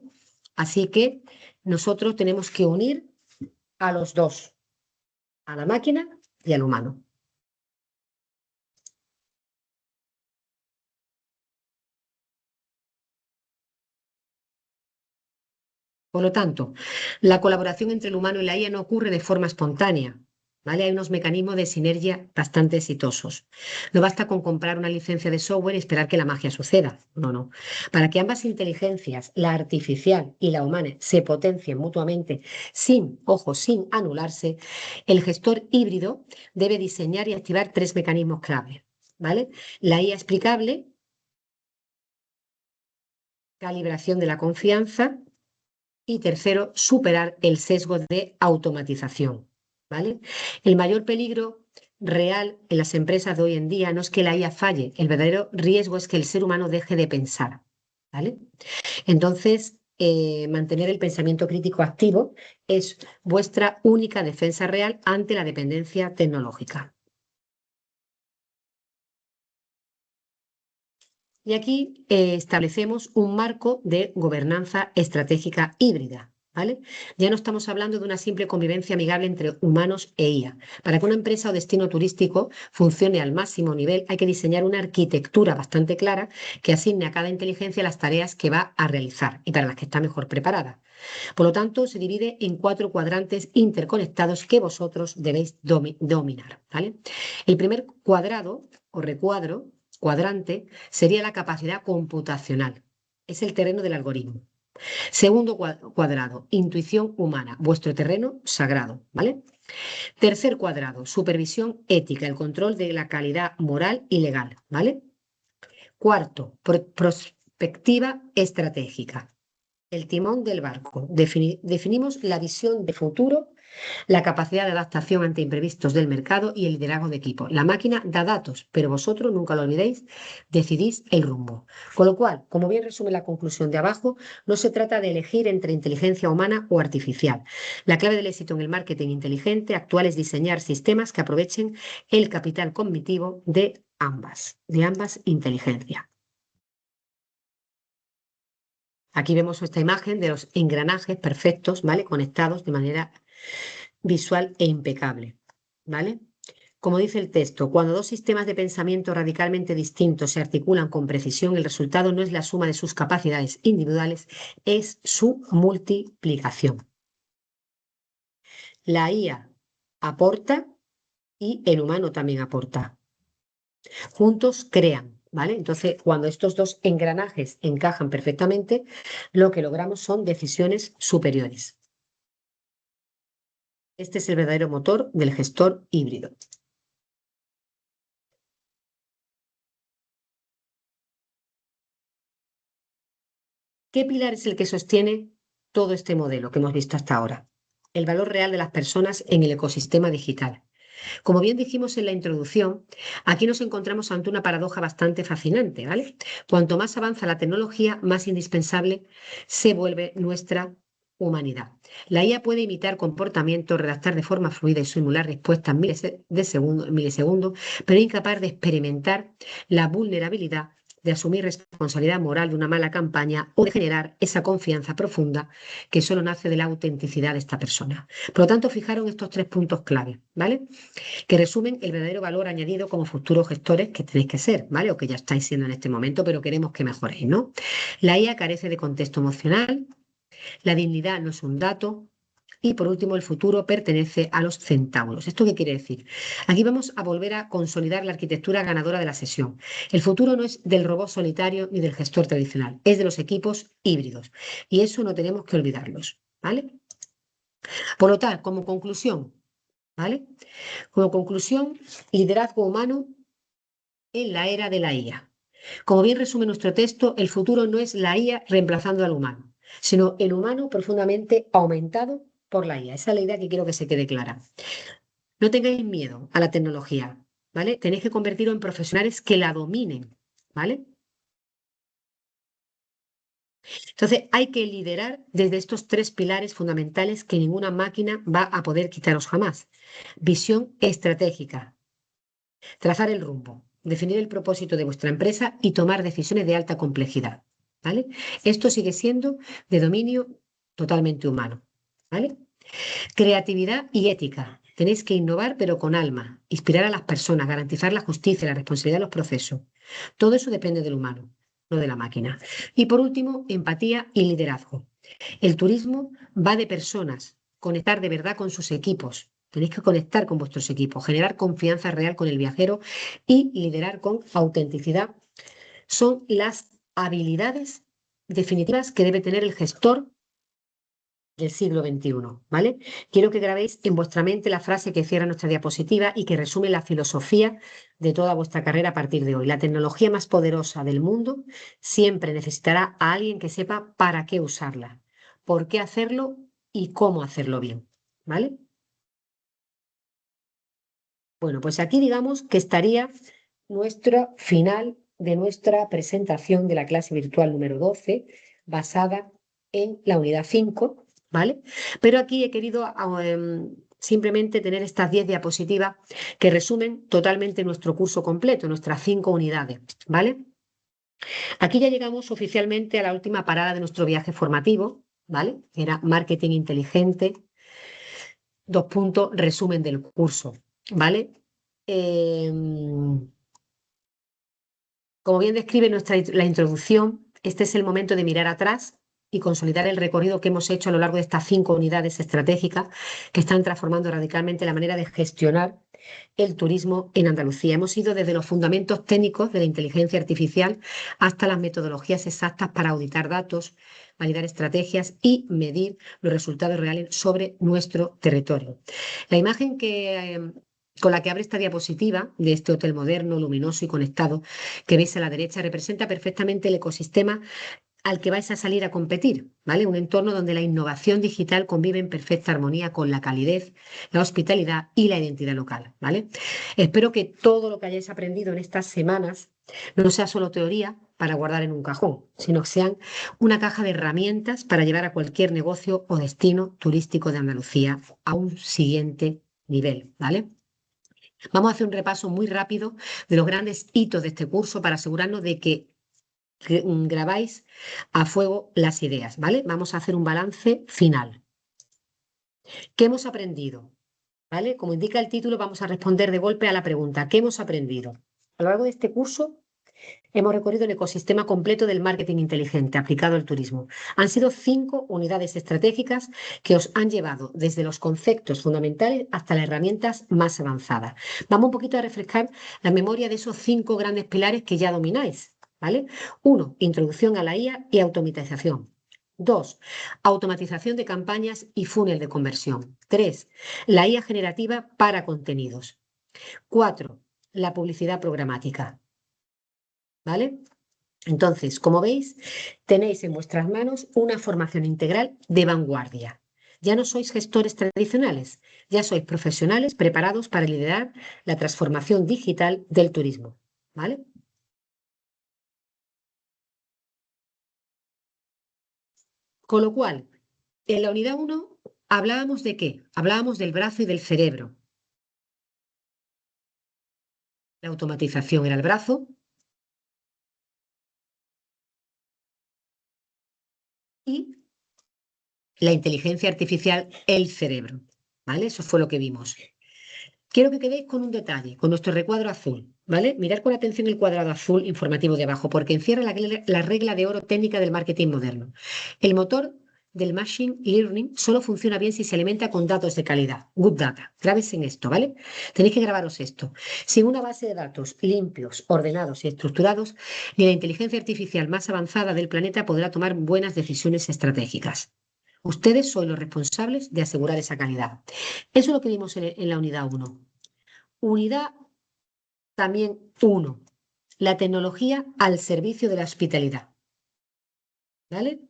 Así que nosotros tenemos que unir a los dos, a la máquina y al humano. Por lo tanto, la colaboración entre el humano y la IA no ocurre de forma espontánea, ¿vale? Hay unos mecanismos de sinergia bastante exitosos. No basta con comprar una licencia de software y esperar que la magia suceda. No, no. Para que ambas inteligencias, la artificial y la humana, se potencien mutuamente sin, ojo, sin anularse, el gestor híbrido debe diseñar y activar 3 mecanismos clave, ¿vale? La IA explicable, calibración de la confianza y tercero, superar el sesgo de automatización, ¿vale? El mayor peligro real en las empresas de hoy en día no es que la IA falle, el verdadero riesgo es que el ser humano deje de pensar, ¿vale? Entonces, mantener el pensamiento crítico activo es vuestra única defensa real ante la dependencia tecnológica. Y aquí establecemos un marco de gobernanza estratégica híbrida, ¿vale? Ya no estamos hablando de una simple convivencia amigable entre humanos e IA. Para que una empresa o destino turístico funcione al máximo nivel, hay que diseñar una arquitectura bastante clara que asigne a cada inteligencia las tareas que va a realizar y para las que está mejor preparada. Por lo tanto, se divide en 4 cuadrantes interconectados que vosotros debéis dominar, ¿vale? El primer cuadrado o recuadro, cuadrante, sería la capacidad computacional. Es el terreno del algoritmo. Segundo cuadrado, intuición humana, vuestro terreno sagrado, ¿vale? Tercer cuadrado, supervisión ética, el control de la calidad moral y legal, ¿vale? Cuarto, prospectiva estratégica, el timón del barco. Definimos la visión de futuro, la capacidad de adaptación ante imprevistos del mercado y el liderazgo de equipo. La máquina da datos, pero vosotros, nunca lo olvidéis, decidís el rumbo. Con lo cual, como bien resume la conclusión de abajo, no se trata de elegir entre inteligencia humana o artificial. La clave del éxito en el marketing inteligente actual es diseñar sistemas que aprovechen el capital cognitivo de ambas inteligencias. Aquí vemos esta imagen de los engranajes perfectos, ¿vale? Conectados de manera visual e impecable, ¿vale? Como dice el texto, cuando dos sistemas de pensamiento radicalmente distintos se articulan con precisión, el resultado no es la suma de sus capacidades individuales, es su multiplicación. La IA aporta y el humano también aporta. Juntos crean, ¿vale? Entonces, cuando estos dos engranajes encajan perfectamente, lo que logramos son decisiones superiores. Este es el verdadero motor del gestor híbrido. ¿Qué pilar es el que sostiene todo este modelo que hemos visto hasta ahora? El valor real de las personas en el ecosistema digital. Como bien dijimos en la introducción, aquí nos encontramos ante una paradoja bastante fascinante, ¿vale? Cuanto más avanza la tecnología, más indispensable se vuelve nuestra humanidad. La IA puede imitar comportamientos, redactar de forma fluida y simular respuestas en milisegundos, pero es incapaz de experimentar la vulnerabilidad, de asumir responsabilidad moral de una mala campaña o de generar esa confianza profunda que solo nace de la autenticidad de esta persona. Por lo tanto, fijaros estos tres puntos clave, ¿vale? Que resumen el verdadero valor añadido como futuros gestores que tenéis que ser, ¿vale? O que ya estáis siendo en este momento, pero queremos que mejoréis, ¿no? La IA carece de contexto emocional, la dignidad no es un dato. Y por último, el futuro pertenece a los centauros. ¿Esto qué quiere decir? Aquí vamos a volver a consolidar la arquitectura ganadora de la sesión. El futuro no es del robot solitario ni del gestor tradicional, es de los equipos híbridos. Y eso no tenemos que olvidarlos, ¿vale? Por lo tanto, como conclusión, ¿vale? Como conclusión, liderazgo humano en la era de la IA. Como bien resume nuestro texto, el futuro no es la IA reemplazando al humano, sino el humano profundamente aumentado por la IA. Esa es la idea que quiero que se quede clara. No tengáis miedo a la tecnología, ¿vale? Tenéis que convertiros en profesionales que la dominen, ¿vale? Entonces hay que liderar desde estos tres pilares fundamentales que ninguna máquina va a poder quitaros jamás. Visión estratégica, trazar el rumbo, definir el propósito de vuestra empresa y tomar decisiones de alta complejidad, ¿vale? Esto sigue siendo de dominio totalmente humano, ¿vale? Creatividad y ética. Tenéis que innovar, pero con alma, inspirar a las personas, garantizar la justicia, la responsabilidad de los procesos. Todo eso depende del humano, no de la máquina. Y por último, empatía y liderazgo. El turismo va de personas, conectar de verdad con sus equipos. Tenéis que conectar con vuestros equipos, generar confianza real con el viajero y liderar con autenticidad. Son las habilidades definitivas que debe tener el gestor del siglo XXI, ¿vale? Quiero que grabéis en vuestra mente la frase que cierra nuestra diapositiva y que resume la filosofía de toda vuestra carrera a partir de hoy. La tecnología más poderosa del mundo siempre necesitará a alguien que sepa para qué usarla, por qué hacerlo y cómo hacerlo bien, ¿vale? Bueno, pues aquí digamos que estaría nuestro final de nuestra presentación de la clase virtual número 12, basada en la unidad 5, ¿vale? Pero aquí he querido simplemente tener estas 10 diapositivas que resumen totalmente nuestro curso completo, nuestras 5 unidades, ¿vale? Aquí ya llegamos oficialmente a la última parada de nuestro viaje formativo, ¿vale? Era marketing inteligente, dos puntos, resumen del curso, ¿vale? Como bien describe la introducción, este es el momento de mirar atrás y consolidar el recorrido que hemos hecho a lo largo de estas 5 unidades estratégicas que están transformando radicalmente la manera de gestionar el turismo en Andalucía. Hemos ido desde los fundamentos técnicos de la inteligencia artificial hasta las metodologías exactas para auditar datos, validar estrategias y medir los resultados reales sobre nuestro territorio. La imagen con la que abre esta diapositiva de este hotel moderno, luminoso y conectado que veis a la derecha representa perfectamente el ecosistema al que vais a salir a competir, ¿vale? Un entorno donde la innovación digital convive en perfecta armonía con la calidez, la hospitalidad y la identidad local, ¿vale? Espero que todo lo que hayáis aprendido en estas semanas no sea solo teoría para guardar en un cajón, sino que sean una caja de herramientas para llevar a cualquier negocio o destino turístico de Andalucía a un siguiente nivel, ¿vale? Vamos a hacer un repaso muy rápido de los grandes hitos de este curso para asegurarnos de que grabáis a fuego las ideas, ¿vale? Vamos a hacer un balance final. ¿Qué hemos aprendido? ¿Vale? Como indica el título, vamos a responder de golpe a la pregunta, ¿qué hemos aprendido? A lo largo de este curso hemos recorrido el ecosistema completo del marketing inteligente aplicado al turismo. Han sido 5 unidades estratégicas que os han llevado desde los conceptos fundamentales hasta las herramientas más avanzadas. Vamos un poquito a refrescar la memoria de esos 5 grandes pilares que ya domináis, ¿vale? 1, introducción a la IA y automatización. 2. Automatización de campañas y funnel de conversión. 3. La IA generativa para contenidos. 4. La publicidad programática. ¿Vale? Entonces, como veis, tenéis en vuestras manos una formación integral de vanguardia. Ya no sois gestores tradicionales, ya sois profesionales preparados para liderar la transformación digital del turismo. ¿Vale? Con lo cual, en la unidad 1 hablábamos de qué? Hablábamos del brazo y del cerebro. La automatización era el brazo y la inteligencia artificial el cerebro. ¿Vale? Eso fue lo que vimos. Quiero que quedéis con un detalle, con nuestro recuadro azul, ¿vale? Mirad con atención el cuadrado azul informativo de abajo, porque encierra la regla de oro técnica del marketing moderno. El motor del Machine Learning solo funciona bien si se alimenta con datos de calidad, good data. Grábense en esto, ¿vale? Tenéis que grabaros esto. Sin una base de datos limpios, ordenados y estructurados, ni la inteligencia artificial más avanzada del planeta podrá tomar buenas decisiones estratégicas. Ustedes son los responsables de asegurar esa calidad. Eso es lo que vimos en la unidad 1. Unidad también 1. La tecnología al servicio de la hospitalidad. ¿Vale?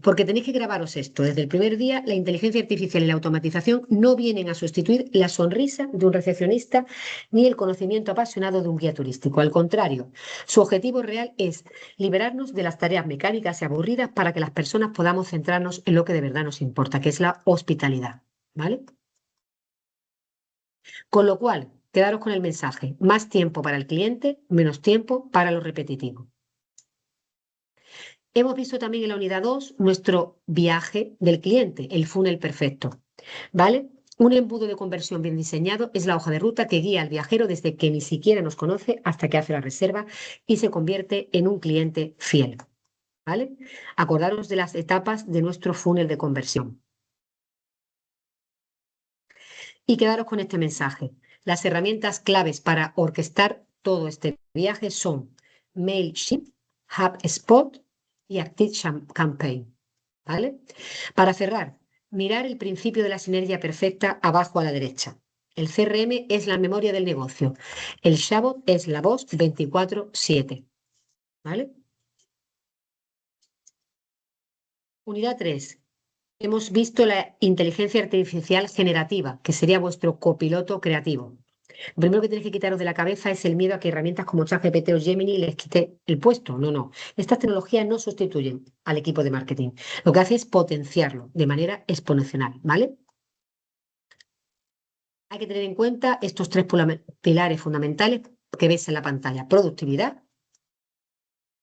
Porque tenéis que grabaros esto. Desde el primer día, la inteligencia artificial y la automatización no vienen a sustituir la sonrisa de un recepcionista ni el conocimiento apasionado de un guía turístico. Al contrario, su objetivo real es liberarnos de las tareas mecánicas y aburridas para que las personas podamos centrarnos en lo que de verdad nos importa, que es la hospitalidad. ¿Vale? Con lo cual, quedaros con el mensaje, más tiempo para el cliente, menos tiempo para lo repetitivo. Hemos visto también en la unidad 2 nuestro viaje del cliente, el funnel perfecto, ¿vale? Un embudo de conversión bien diseñado es la hoja de ruta que guía al viajero desde que ni siquiera nos conoce hasta que hace la reserva y se convierte en un cliente fiel, ¿vale? Acordaros de las etapas de nuestro funnel de conversión. Y quedaros con este mensaje. Las herramientas claves para orquestar todo este viaje son MailChimp, HubSpot y ActiveCampaign. ¿Vale? Para cerrar, mirar el principio de la sinergia perfecta abajo a la derecha. El CRM es la memoria del negocio. El Shabot es la voz 24/7. ¿Vale? Unidad 3. Hemos visto la inteligencia artificial generativa, que sería vuestro copiloto creativo. Lo primero que tenéis que quitaros de la cabeza es el miedo a que herramientas como ChatGPT o Gemini les quite el puesto. No, no. Estas tecnologías no sustituyen al equipo de marketing. Lo que hace es potenciarlo de manera exponencial, ¿vale? Hay que tener en cuenta estos tres pilares fundamentales que ves en la pantalla. Productividad,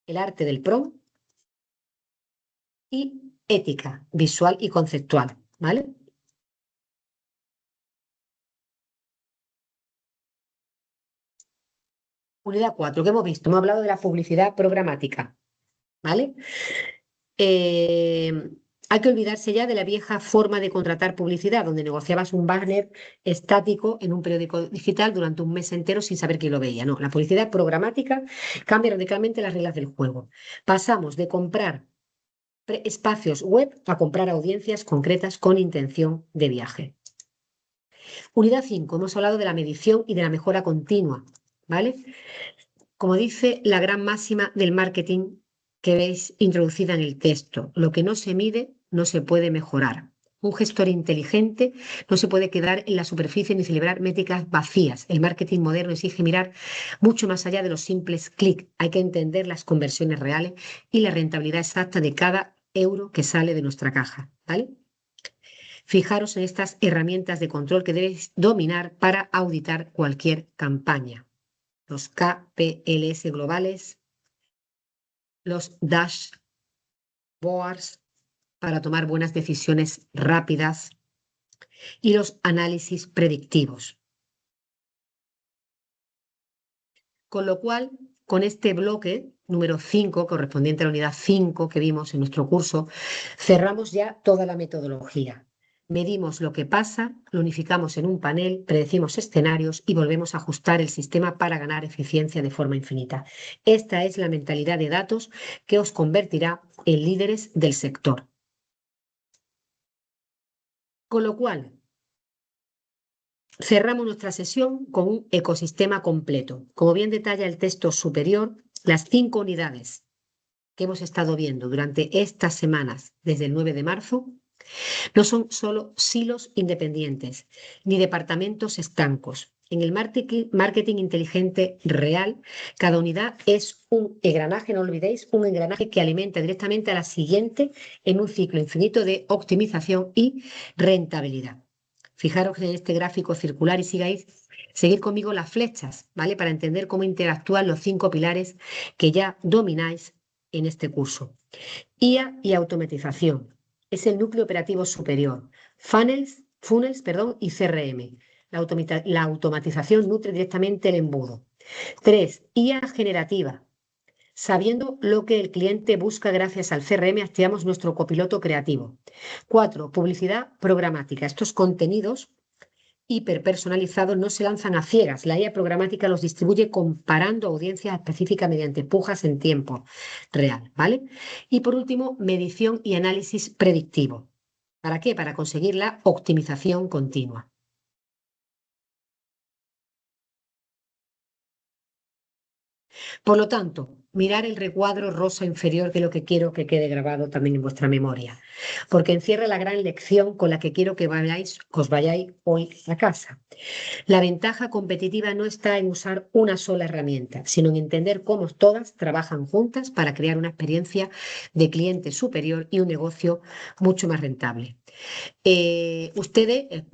el arte del prompt y ética visual y conceptual, ¿vale? Unidad 4, que hemos visto, hemos hablado de la publicidad programática, ¿vale? Eh, Hay que olvidarse ya de la vieja forma de contratar publicidad, donde negociabas un banner estático en un periódico digital durante un mes entero sin saber quién lo veía. No, la publicidad programática cambia radicalmente las reglas del juego. Pasamos de comprar espacios web a comprar audiencias concretas con intención de viaje. Unidad 5, hemos hablado de la medición y de la mejora continua, ¿vale? Como dice la gran máxima del marketing que veis introducida en el texto, lo que no se mide no se puede mejorar. Un gestor inteligente no se puede quedar en la superficie ni celebrar métricas vacías. El marketing moderno exige mirar mucho más allá de los simples clics. Hay que entender las conversiones reales y la rentabilidad exacta de cada euro que sale de nuestra caja, ¿vale? Fijaros en estas herramientas de control que debéis dominar para auditar cualquier campaña. Los KPLS globales, los dashboards para tomar buenas decisiones rápidas y los análisis predictivos. Con lo cual, con este bloque número 5, correspondiente a la unidad 5 que vimos en nuestro curso, cerramos ya toda la metodología. Medimos lo que pasa, lo unificamos en un panel, predecimos escenarios y volvemos a ajustar el sistema para ganar eficiencia de forma infinita. Esta es la mentalidad de datos que os convertirá en líderes del sector. Con lo cual, cerramos nuestra sesión con un ecosistema completo. Como bien detalla el texto superior, las 5 unidades que hemos estado viendo durante estas semanas, desde el 9 de marzo, no son solo silos independientes ni departamentos estancos. En el marketing inteligente real, cada unidad es un engranaje, no olvidéis, un engranaje que alimenta directamente a la siguiente en un ciclo infinito de optimización y rentabilidad. Fijaros en este gráfico circular y seguir conmigo las flechas, ¿vale? Para entender cómo interactúan los 5 pilares que ya domináis en este curso. IA y automatización. Es el núcleo operativo superior. Funnels, y CRM. La automatización nutre directamente el embudo. 3. IA generativa. Sabiendo lo que el cliente busca gracias al CRM, activamos nuestro copiloto creativo. 4. Publicidad programática. Estos contenidos hiperpersonalizados no se lanzan a ciegas. La IA programática los distribuye comparando audiencias específicas mediante pujas en tiempo real, ¿vale? Y por último, medición y análisis predictivo. ¿Para qué? Para conseguir la optimización continua. Por lo tanto, mirar el recuadro rosa inferior, que es lo que quiero que quede grabado también en vuestra memoria, porque encierra la gran lección con la que quiero que os vayáis hoy a casa. La ventaja competitiva no está en usar una sola herramienta, sino en entender cómo todas trabajan juntas para crear una experiencia de cliente superior y un negocio mucho más rentable. Ustedes,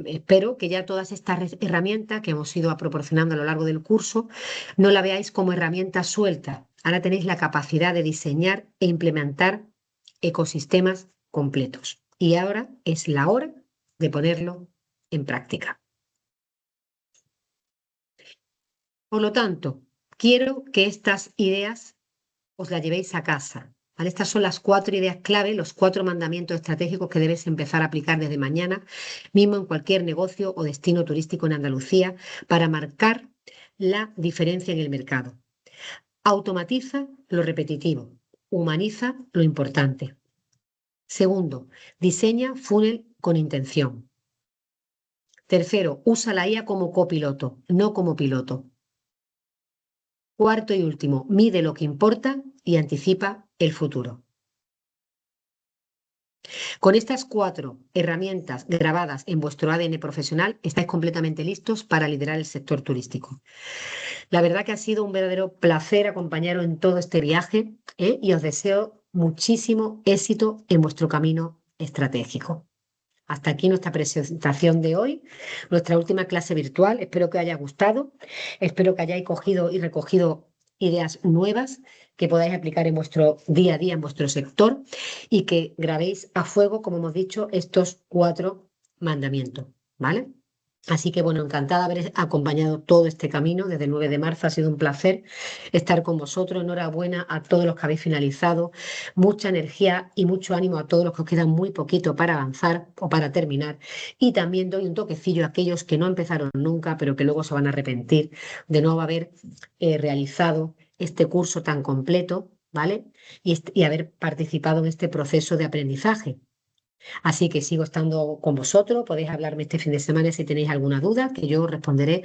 espero que ya todas estas herramientas que hemos ido proporcionando a lo largo del curso no la veáis como herramientas sueltas. Ahora tenéis la capacidad de diseñar e implementar ecosistemas completos. Y ahora es la hora de ponerlo en práctica. Por lo tanto, quiero que estas ideas os las llevéis a casa. ¿Vale? Estas son las 4 ideas clave, los 4 mandamientos estratégicos que debes empezar a aplicar desde mañana mismo en cualquier negocio o destino turístico en Andalucía para marcar la diferencia en el mercado. Automatiza lo repetitivo, humaniza lo importante. Segundo, diseña funnel con intención. Tercero, usa la IA como copiloto, no como piloto. Cuarto y último, mide lo que importa y anticipa el futuro. Con estas 4 herramientas grabadas en vuestro ADN profesional, estáis completamente listos para liderar el sector turístico. La verdad que ha sido un verdadero placer acompañaros en todo este viaje, y os deseo muchísimo éxito en vuestro camino estratégico. Hasta aquí nuestra presentación de hoy, nuestra última clase virtual. Espero que os haya gustado, espero que hayáis cogido y recogido ideas nuevas que podáis aplicar en vuestro día a día, en vuestro sector, y que grabéis a fuego, como hemos dicho, estos 4 mandamientos, ¿vale? Así que bueno, encantada de haber acompañado todo este camino desde el 9 de marzo. Ha sido un placer estar con vosotros. Enhorabuena a todos los que habéis finalizado. Mucha energía y mucho ánimo a todos los que os quedan muy poquito para avanzar o para terminar. Y también doy un toquecillo a aquellos que no empezaron nunca, pero que luego se van a arrepentir de no haber realizado este curso tan completo, ¿vale? Y haber participado en este proceso de aprendizaje. Así que sigo estando con vosotros, podéis hablarme este fin de semana si tenéis alguna duda, que yo responderé